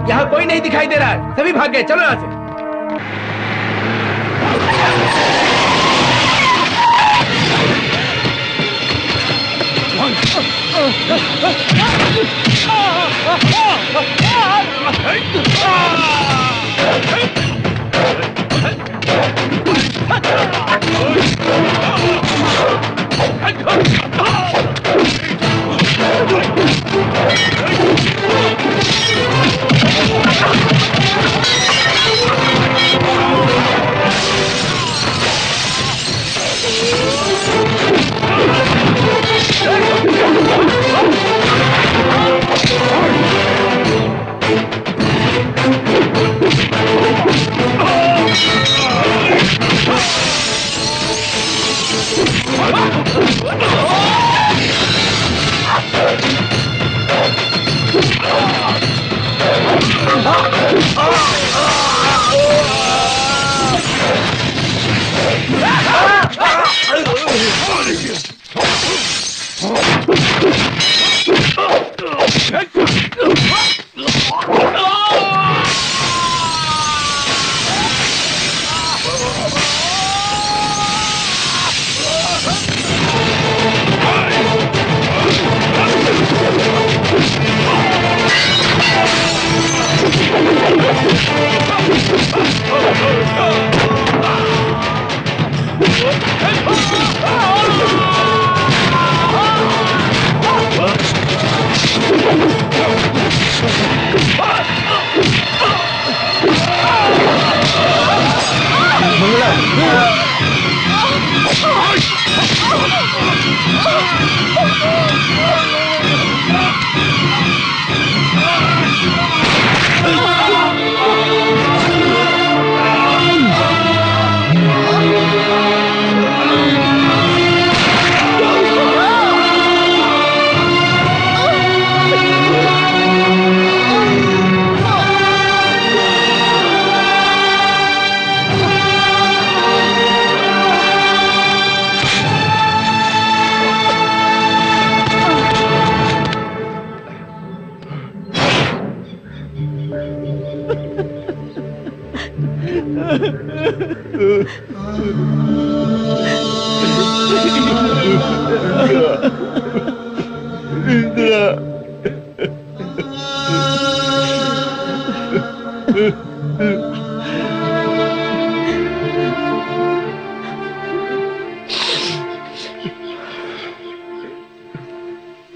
यहाँ कोई नहीं दिखाई दे रहा है, सभी भाग गए, चलो यहाँ से।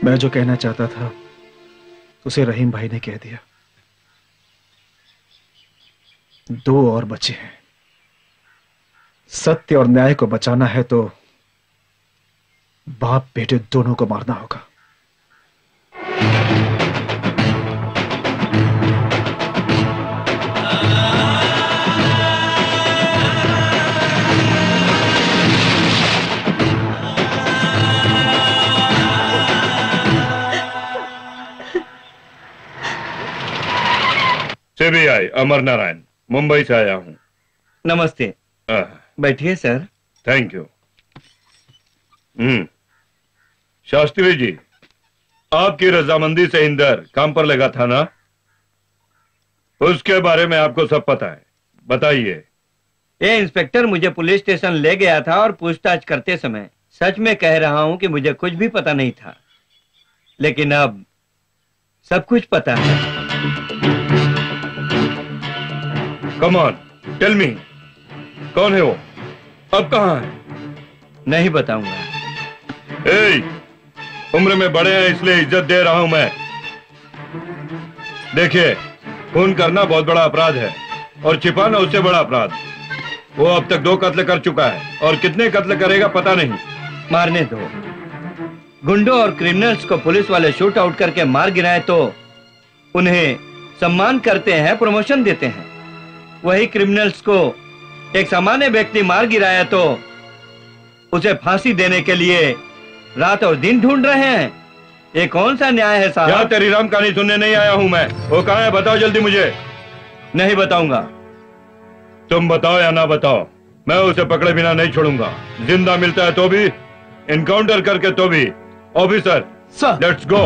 मैं जो कहना चाहता था उसे रहीम भाई ने कह दिया। 2 और बचे हैं। सत्य और न्याय को बचाना है तो बाप बेटे दोनों को मारना होगा। सीबीआई अमर नारायण, मुंबई से आया हूं। नमस्ते, बैठिए sir. Thank you. Shastri ji, आपकी रजामंदी से इंदर काम पर लगा था ना? उसके बारे में आपको सब पता है, बताइए। ये इंस्पेक्टर मुझे पुलिस स्टेशन ले गया था और पूछताछ करते समय सच में कह रहा हूं कि मुझे कुछ भी पता नहीं था, लेकिन अब सब कुछ पता है। कम ऑन, टेल मी, कौन है वो? अब कहां है? नहीं बताऊंगा। उम्र में बड़े हैं इसलिए इज्जत दे रहा हूं मैं। देखिए, खून करना बहुत बड़ा अपराध है और छिपाना उससे बड़ा अपराध। वो अब तक 2 कत्ल कर चुका है और कितने कत्ल करेगा पता नहीं। मारने दो। गुंडों और क्रिमिनल्स को पुलिस वाले शूट आउट करके मार गिराए तो उन्हें सम्मान करते हैं, प्रमोशन देते हैं। वही क्रिमिनल्स को एक सामान्य व्यक्ति मार गिराया तो उसे फांसी देने के लिए रात और दिन ढूंढ रहे हैं। ये कौन सा न्याय है साहब? क्या तेरी राम कहानी सुनने नहीं आया हूं मैं। वो कहां है, बताओ जल्दी मुझे। नहीं बताऊंगा। तुम बताओ या ना बताओ, मैं उसे पकड़े बिना नहीं छोड़ूंगा। जिंदा मिलता है तो भी, इनकाउंटर करके तो भी। Officer, let's go.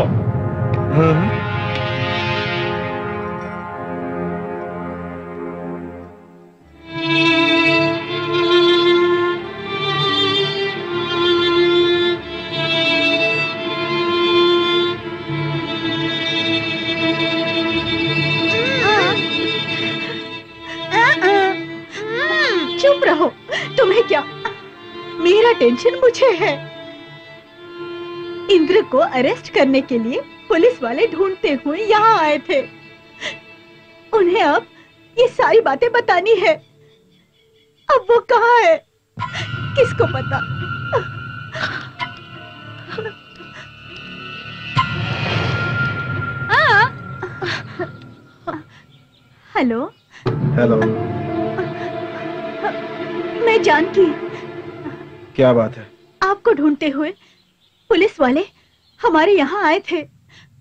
तुम्हें क्या? मेरा टेंशन मुझे है। इंद्र को अरेस्ट करने के लिए पुलिस वाले ढूंढते हुए यहाँ आए थे। उन्हें अब ये सारी बातें बतानी है। अब वो कहाँ है, किसको पता? हेलो। हेलो। मैं जानकी। क्या बात है? आपको ढूंढते हुए पुलिस वाले हमारे यहाँ आए थे।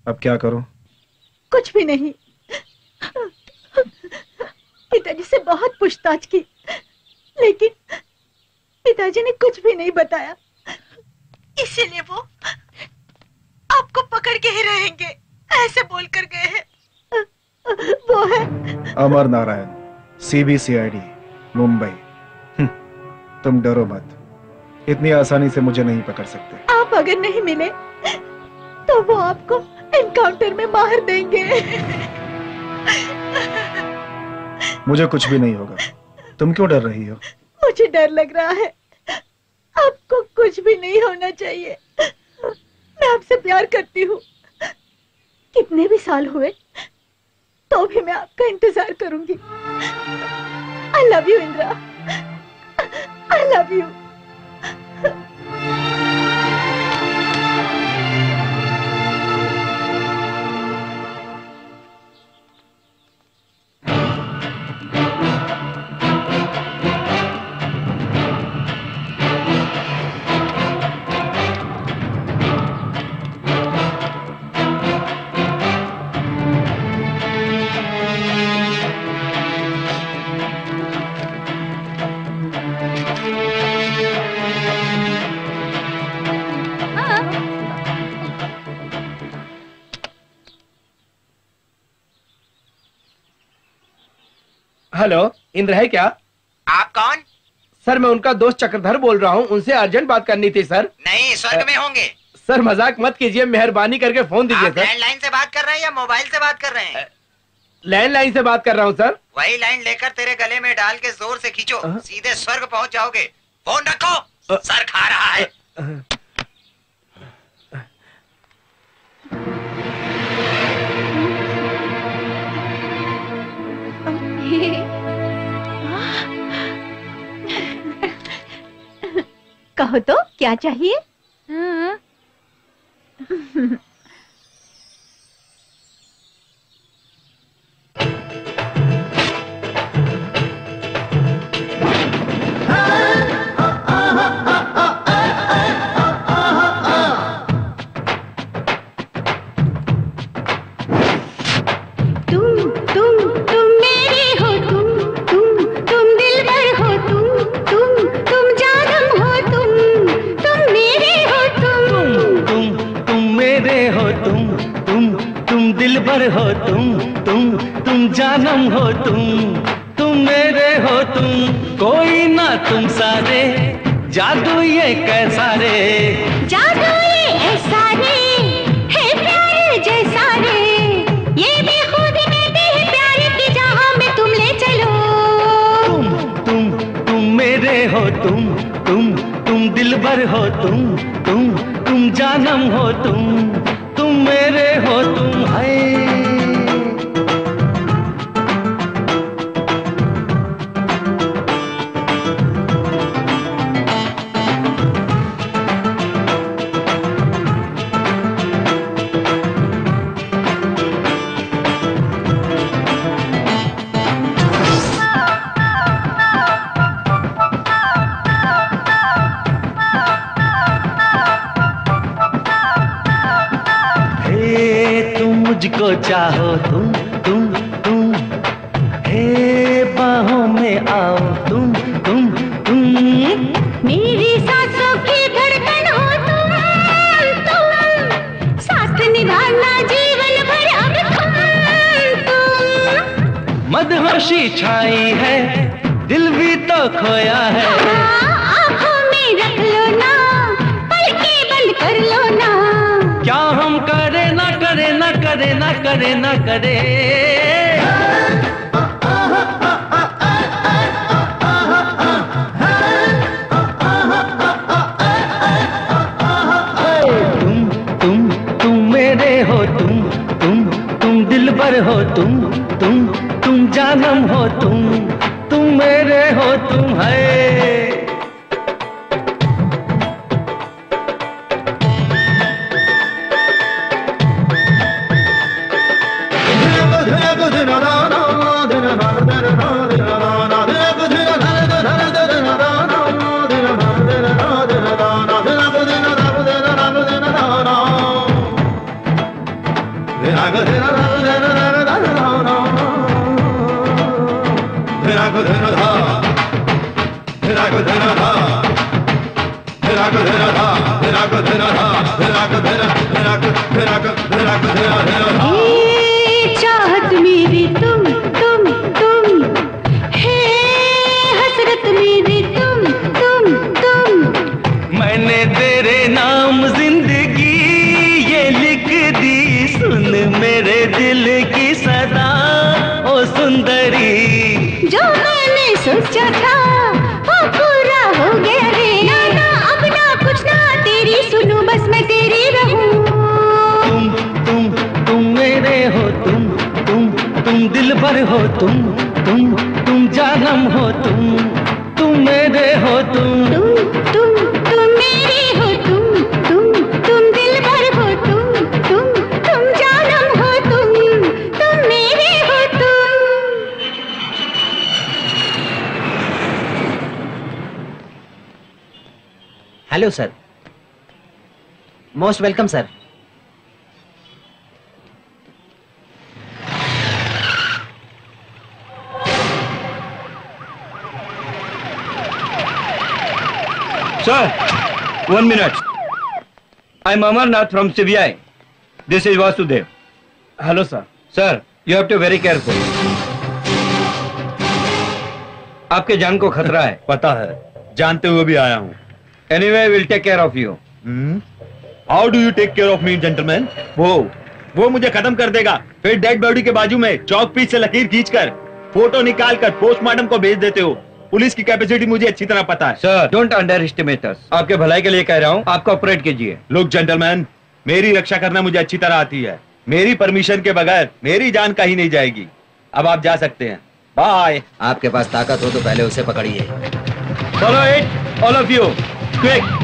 अब क्या करूं? कुछ भी नहीं। पिताजी से बहुत पूछताछ की, लेकिन पिताजी ने कुछ भी नहीं बताया। इसीलिए वो आपको पकड़ के ही रहेंगे, ऐसे बोलकर गए हैं। वो है अमर नारायण, CBCID, मुंबई। तुम डरो मत, इतनी आसानी से मुझे नहीं पकड़ सकते। आप अगर नहीं मिले तो वो आपको एनकाउंटर में मार देंगे। मुझे कुछ भी नहीं होगा। तुम क्यों डर रही हो? मुझे डर लग रहा है। आपको कुछ भी नहीं होना चाहिए। मैं आपसे प्यार करती हूँ। कितने भी साल हुए तो भी मैं आपका इंतजार करूंगी। I love you, Indira. I love you। Hello, Indra है क्या? आप कौन? सर मैं उनका दोस्त चक्रधर बोल रहा हूँ, उनसे अर्जेंट बात करनी थी सर। नहीं, स्वर्ग में होंगे। सर मजाक मत कीजिए, मेहरबानी करके फोन दीजिए सर। लैंडलाइन से बात कर रहे हैं या मोबाइल से बात कर रहे हैं? लैंडलाइन से बात कर रहा हूँ सर। वही लाइन लेकर तेरे गले में डाल के जोर से खींचो, सीधे स्वर्ग पहुंच जाओगे। फोन रखो, सर खा रहा है। कहो तो क्या चाहिए? दिलबर हो तुम जानम हो तुम मेरे हो तुम, कोई ना तुम सारे, जादू ये कैसा रे, जादू ये ऐसा रे, है प्यार जैसा रे, ये भी खुद कहते हैं प्यार की जहां में तुम ले चलो। तुम मेरे हो तुम दिलबर हो तुम जानम हो तुम मेरे हो तुम है। मुझको चाहो तुम हे बाहों में आओ तुम मेरी सांसों की धड़कन हो तुम साथ निभाना जीवन भर अब तुम मदहोशी छाई है, दिल भी तो खोया है, आँखों में रख लो ना, पलकें बंद कर लो ना, क्या हम करे ना करे ना करे ना करे ना करे। हो तुम जानम हो तुम मेरे हो तुम है। चाहत मेरी तुम है हसरत मेरी तुम। मैंने तेरे नाम जिंदगी ये लिख दी, सुन मेरे दिल की सदा ओ सुंदरी। जो मैंने सोचा था वो पूरा हो गया रे। ना अब ना कुछ ना तेरी सुनूं, बस मैं तेरी रहूं। तुम मेरे हो तुम दिल भर हो तुम जानम हो तुम मेरे हो तुम मेरी हो तुम दिल भर हो तुम जानम हो तुम मेरे हो hello sir, most welcome sir. Sir, 1 minute. I'm Amarnath from CBI. This is Vasudev. Hello, sir. Sir, you have to be very careful. आपके जान को खतरा है। पता है, जानते हुए भी आया हूँ। Anyway, we'll take care of you. How do you take care of me, gentleman? वो मुझे खत्म कर देगा, फिर डेड बॉडी के बाजू में चौक पीस से लकीर खींचकर फोटो निकालकर पोस्टमार्टम को भेज देते हो। पुलिस की कैपेसिटी मुझे अच्छी तरह पता है। सर, डोंट अंडर एस्टिमेट अस। आपके भलाई के लिए कह रहा हूँ, आप कोऑपरेट कीजिए। लुक जेंटलमैन, मेरी रक्षा करना मुझे अच्छी तरह आती है। मेरी परमिशन के बगैर मेरी जान कहीं नहीं जाएगी। अब आप जा सकते हैं। बाय। आपके पास ताकत हो तो पहले उसे पकड़िए। Follow it, all of you, quick.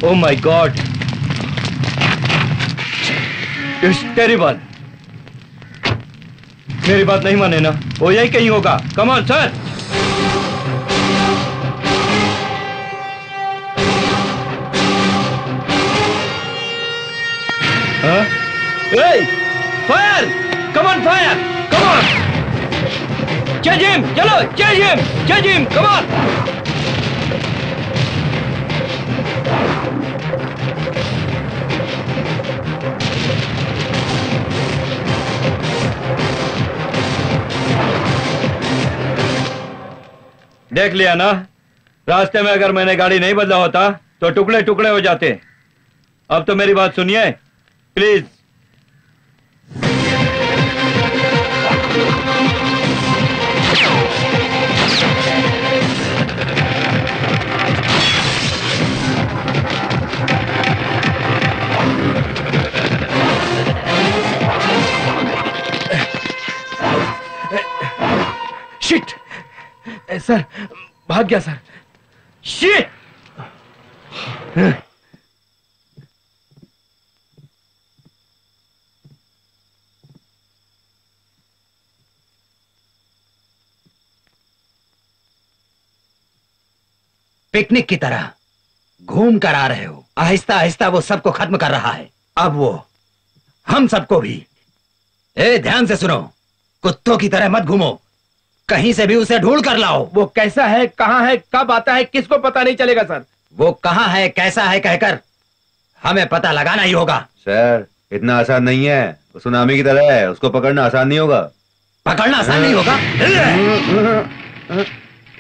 Oh my God! It's terrible. मेरी बात नहीं माने ना, वो यही कहीं होगा। Come on, sir. Huh? Hey! Fire! Come on, fire! Come on! Change him! चलो, change him! Change him! Come on! देख लिया ना, रास्ते में अगर मैंने गाड़ी नहीं बदला होता तो टुकड़े टुकड़े हो जाते। अब तो मेरी बात सुनिए प्लीज। शिट, सर भाग गया सर। शिट! पिकनिक की तरह घूम कर आ रहे हो। आहिस्ता आहिस्ता वो सबको खत्म कर रहा है। अब वो हम सबको भी। ए, ध्यान से सुनो, कुत्तों की तरह मत घूमो, कहीं से भी उसे ढूंढ कर लाओ। वो कैसा है, कहाँ है, कब आता है, किसको पता नहीं चलेगा सर। वो कहाँ है, कैसा है कहकर हमें पता लगाना ही होगा। सर इतना आसान नहीं है, वो सुनामी की तरह है, उसको पकड़ना आसान नहीं होगा। पकड़ना आसान नहीं होगा?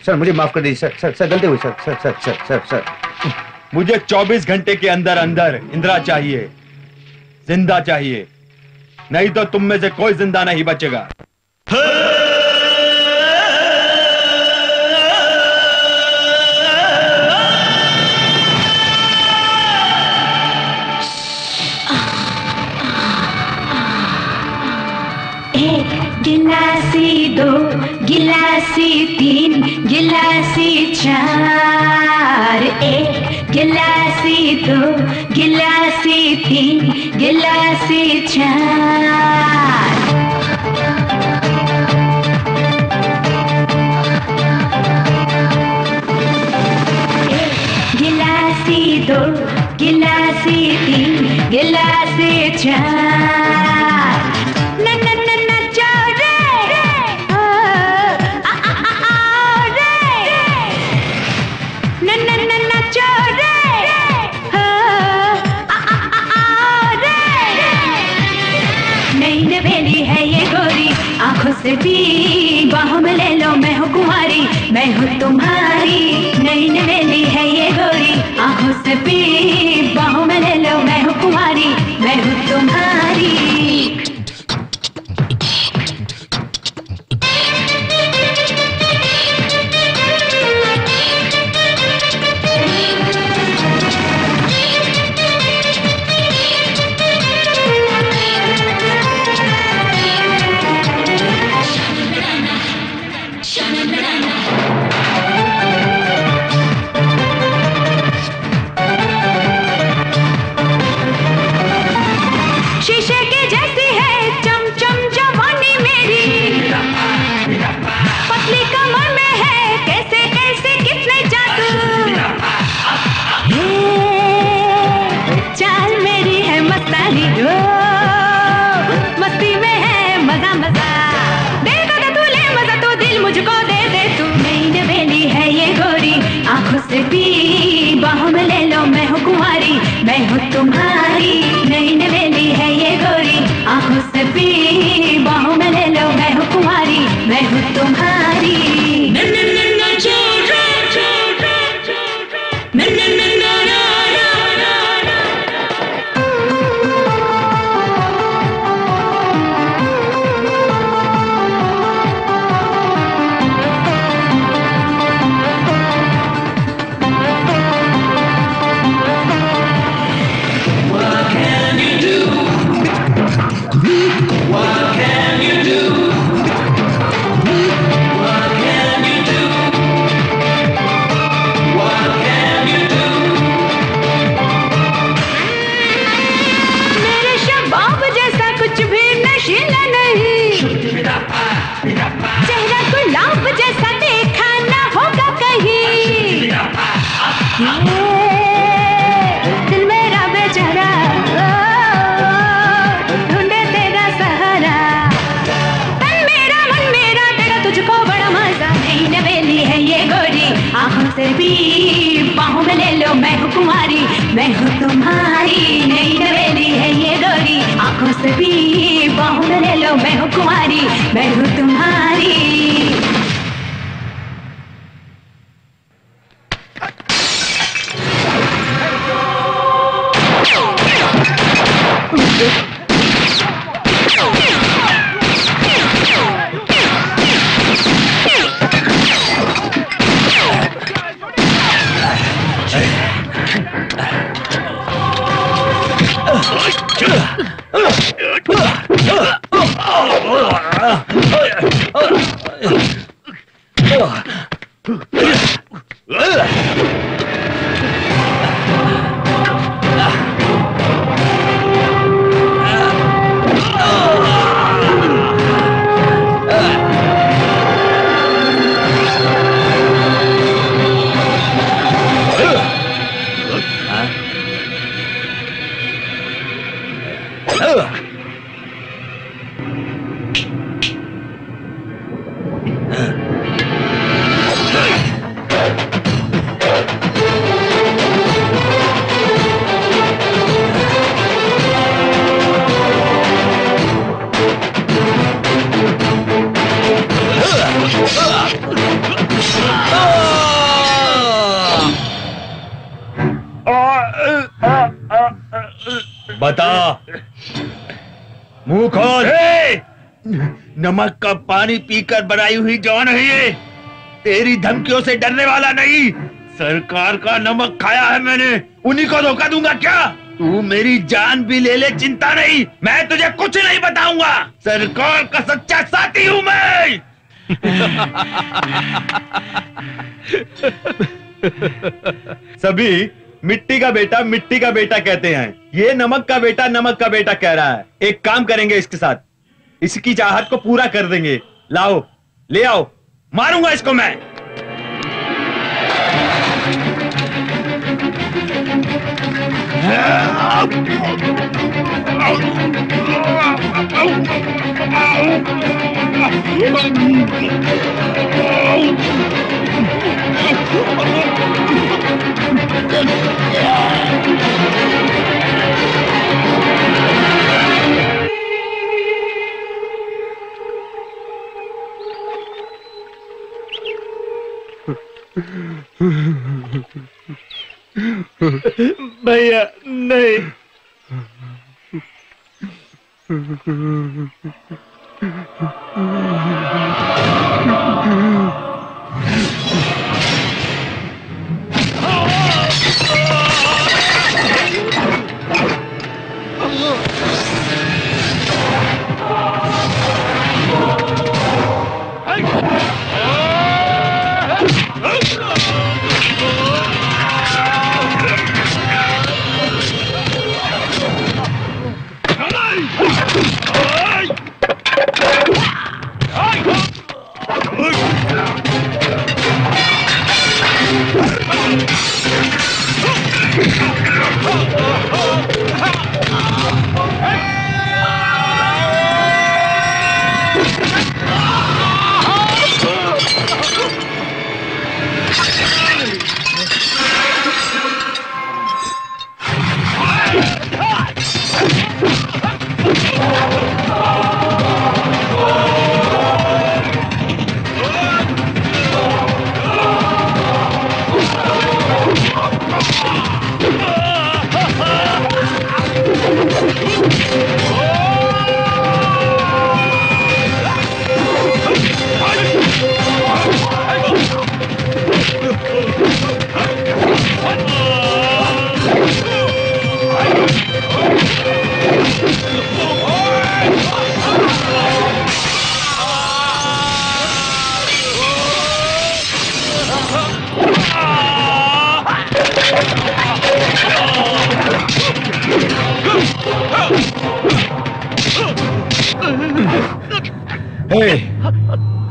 सर मुझे माफ कर दीजिए सर, सर गलती हुई sir, sir sir sir sir sir. मुझे 24 घंटे के अंदर अंदर इंदिरा चाहिए, जिंदा चाहिए, नहीं तो तुम में से कोई जिंदा नहीं बचेगा। गिलासी 2 गिलासी 3 गिलासी 4 1 गिलासी 2 गिलासी 3 गिलासी 4 गिलासी 2 गिलासी 3 गिलासी 4 आंखों से भी बाहों में ले लो, मैं हूँ कुंवारी, मैं हूँ तुम्हारी। नई नवेली है ये गोरी, आंखों से भी बाहों में ले लो, मैं हूँ कुंवारी, मैं हूँ तुम्हारी। शीशे के जैसी है चमचम जवानी मेरी, पतली कमर में है कैसे कैसे कितने जादू, चाल मेरी है मस्तानी, मस्ती में है मजा मजा, देखो तो तू ले मजा तो दिल मुझको दे दे तू। नई नवेली है ये गोरी, आंखों से भी बाहों में ले लो, मैं हूँ कुंवारी, मैं हूँ तुम्हारी। नई नवेली है ये गोरी, आंखों से भी बाहों में ले लो, मैं हूँ कुंवारी, मैं हूँ तुम्हारी। चेहरा गुलाब जैसा देखा ना होगा कहीं, दिल मेरा बेचारा ढूंढे तेरा सहारा, तन मेरा मन मेरा तेरा तुझको बड़ा मजा। नई नवेली है ये गोरी, आंखों से भी बाहों में ले लो, मैं हूँ कुंवारी, मैं हूँ तुम्हारी। नई नवेली है ये गोरी, आंखों से भी बाहों में ले लो, मैं हूँ कुंवारी, मैं हूँ तुम्हारी। बता, मुंह खोल। नमक का पानी पीकर बनाई हुई जवान है ये, तेरी धमकियों से डरने वाला नहीं। सरकार का नमक खाया है मैंने, उन्हीं को धोखा दूंगा क्या? तू मेरी जान भी ले ले, चिंता नहीं, मैं तुझे कुछ नहीं बताऊंगा। सरकार का सच्चा साथी हूं मैं। सभी मिट्टी का बेटा कहते हैं, ये नमक का बेटा कह रहा है। एक काम करेंगे इसके साथ, इसकी चाहत को पूरा कर देंगे। लाओ, ले आओ, मारूंगा इसको मैं। भैया नहीं।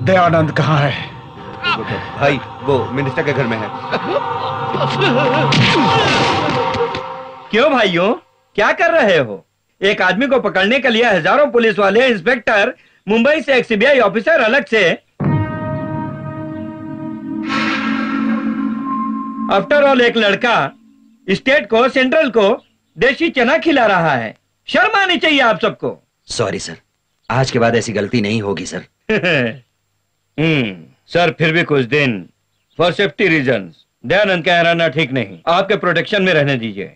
दयानंद कहाँ है? भाई वो मिनिस्टर के घर में है। क्यों भाइयों, क्या कर रहे हो? एक आदमी को पकड़ने के लिए हजारों पुलिस वाले, इंस्पेक्टर, मुंबई से एक सीबीआई ऑफिसर अलग से। आफ्टर ऑल एक लड़का स्टेट को, सेंट्रल को देशी चना खिला रहा है। शर्म आनी चाहिए आप सबको। सॉरी सर, आज के बाद ऐसी गलती नहीं होगी सर। सर फिर भी कुछ दिन फॉर सेफ्टी रीजंस दयानंद का रहना ठीक नहीं, आपके प्रोटेक्शन में रहने दीजिए।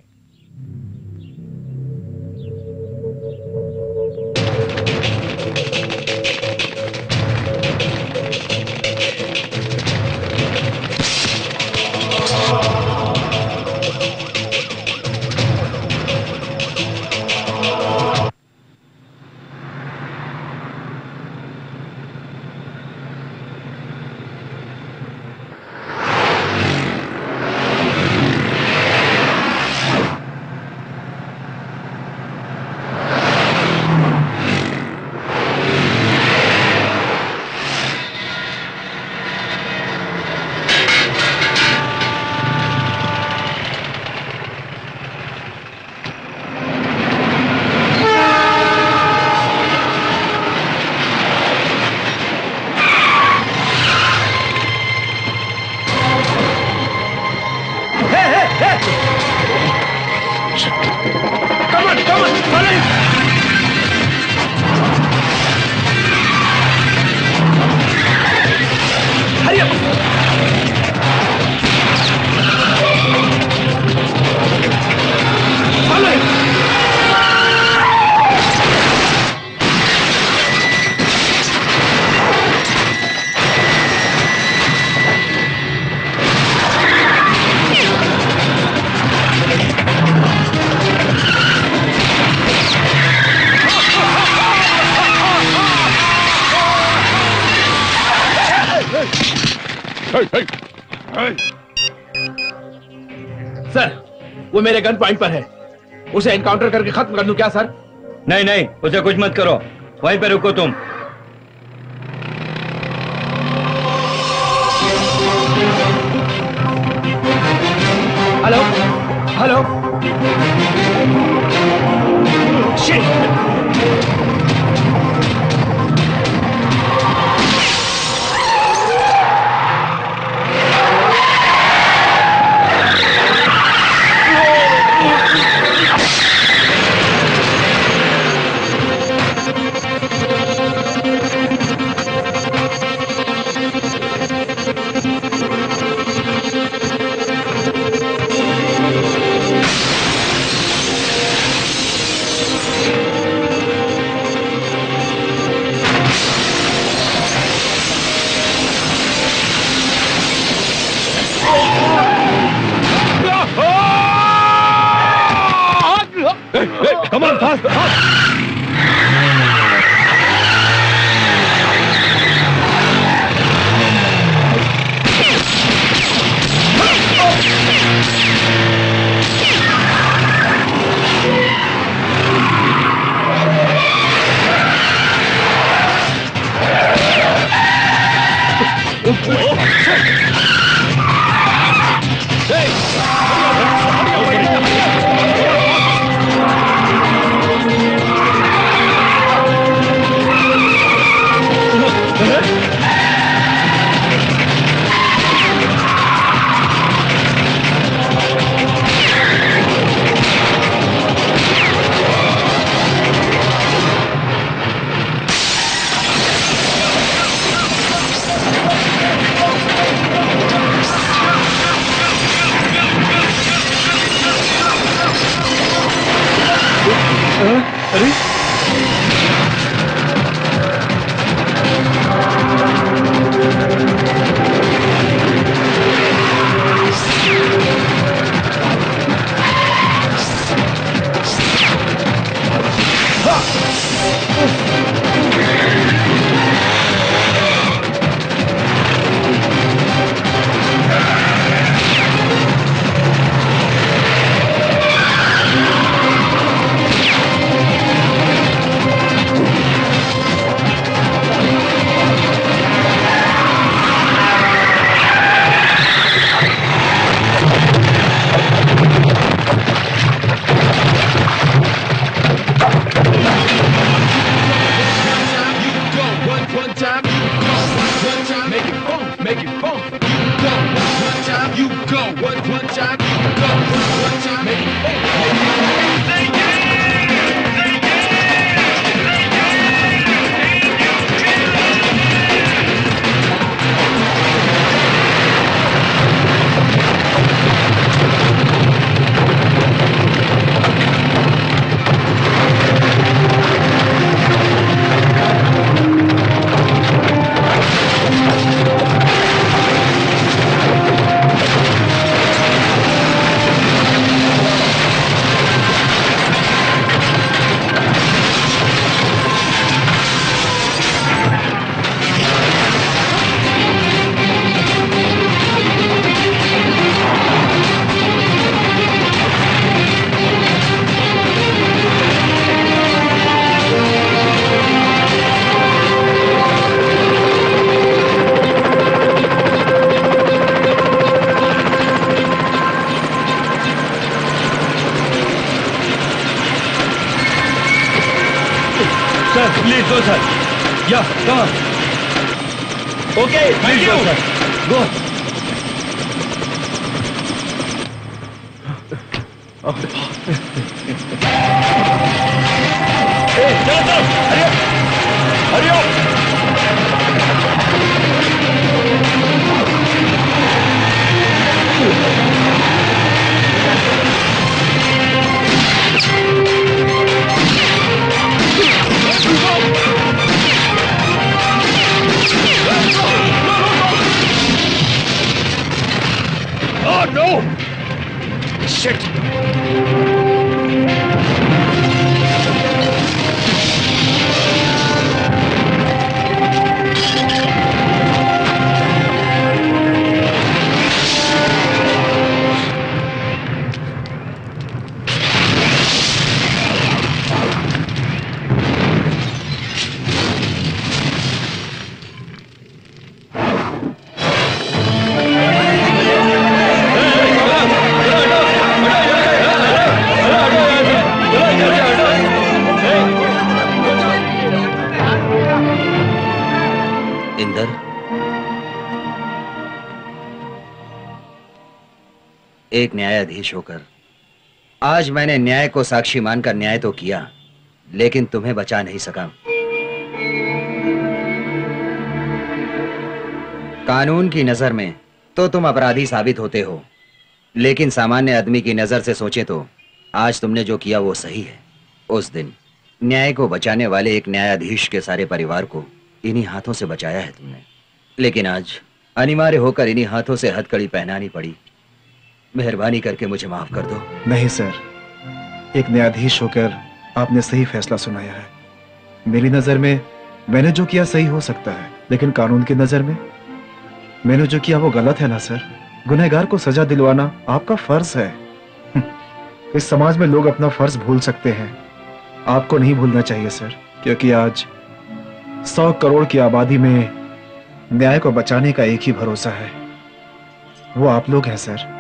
सर, वो मेरे गन पॉइंट पर है। उसे एनकाउंटर करके खत्म कर दूं क्या सर? नहीं नहीं, उसे कुछ मत करो, वहीं पे रुको तुम। Hello hello, shit. Come on, fast, fast! Please go, sir. Yeah, come on. Okay, thank you. Go, sir. Go. Hey, चलो, हरी up. Hurry up. Oh no! Shit! एक न्यायाधीश होकर आज मैंने न्याय को साक्षी मानकर न्याय तो किया, लेकिन तुम्हें बचा नहीं सका। कानून की नजर में तो तुम अपराधी साबित होते हो, लेकिन सामान्य आदमी की नजर से सोचे तो आज तुमने जो किया वो सही है। उस दिन न्याय को बचाने वाले एक न्यायाधीश के सारे परिवार को इन्हीं हाथों से बचाया है तुमने, लेकिन आज अनिवार्य होकर इन्हीं हाथों से हथकड़ी पहनानी पड़ी। मेहरबानी करके मुझे माफ कर दो। नहीं सर, एक न्यायाधीश होकर आपने सही फैसला सुनाया है। मेरी नजर में मैंने जो किया सही हो सकता है, लेकिन कानून की नजर में मैंने जो किया वो गलत है ना सर। गुनहगार को सजा दिलवाना आपका फर्ज है। इस समाज में लोग अपना फर्ज भूल सकते हैं, आपको नहीं भूलना चाहिए सर, क्योंकि आज 100 करोड़ की आबादी में न्याय को बचाने का एक ही भरोसा है, वो आप लोग हैं सर।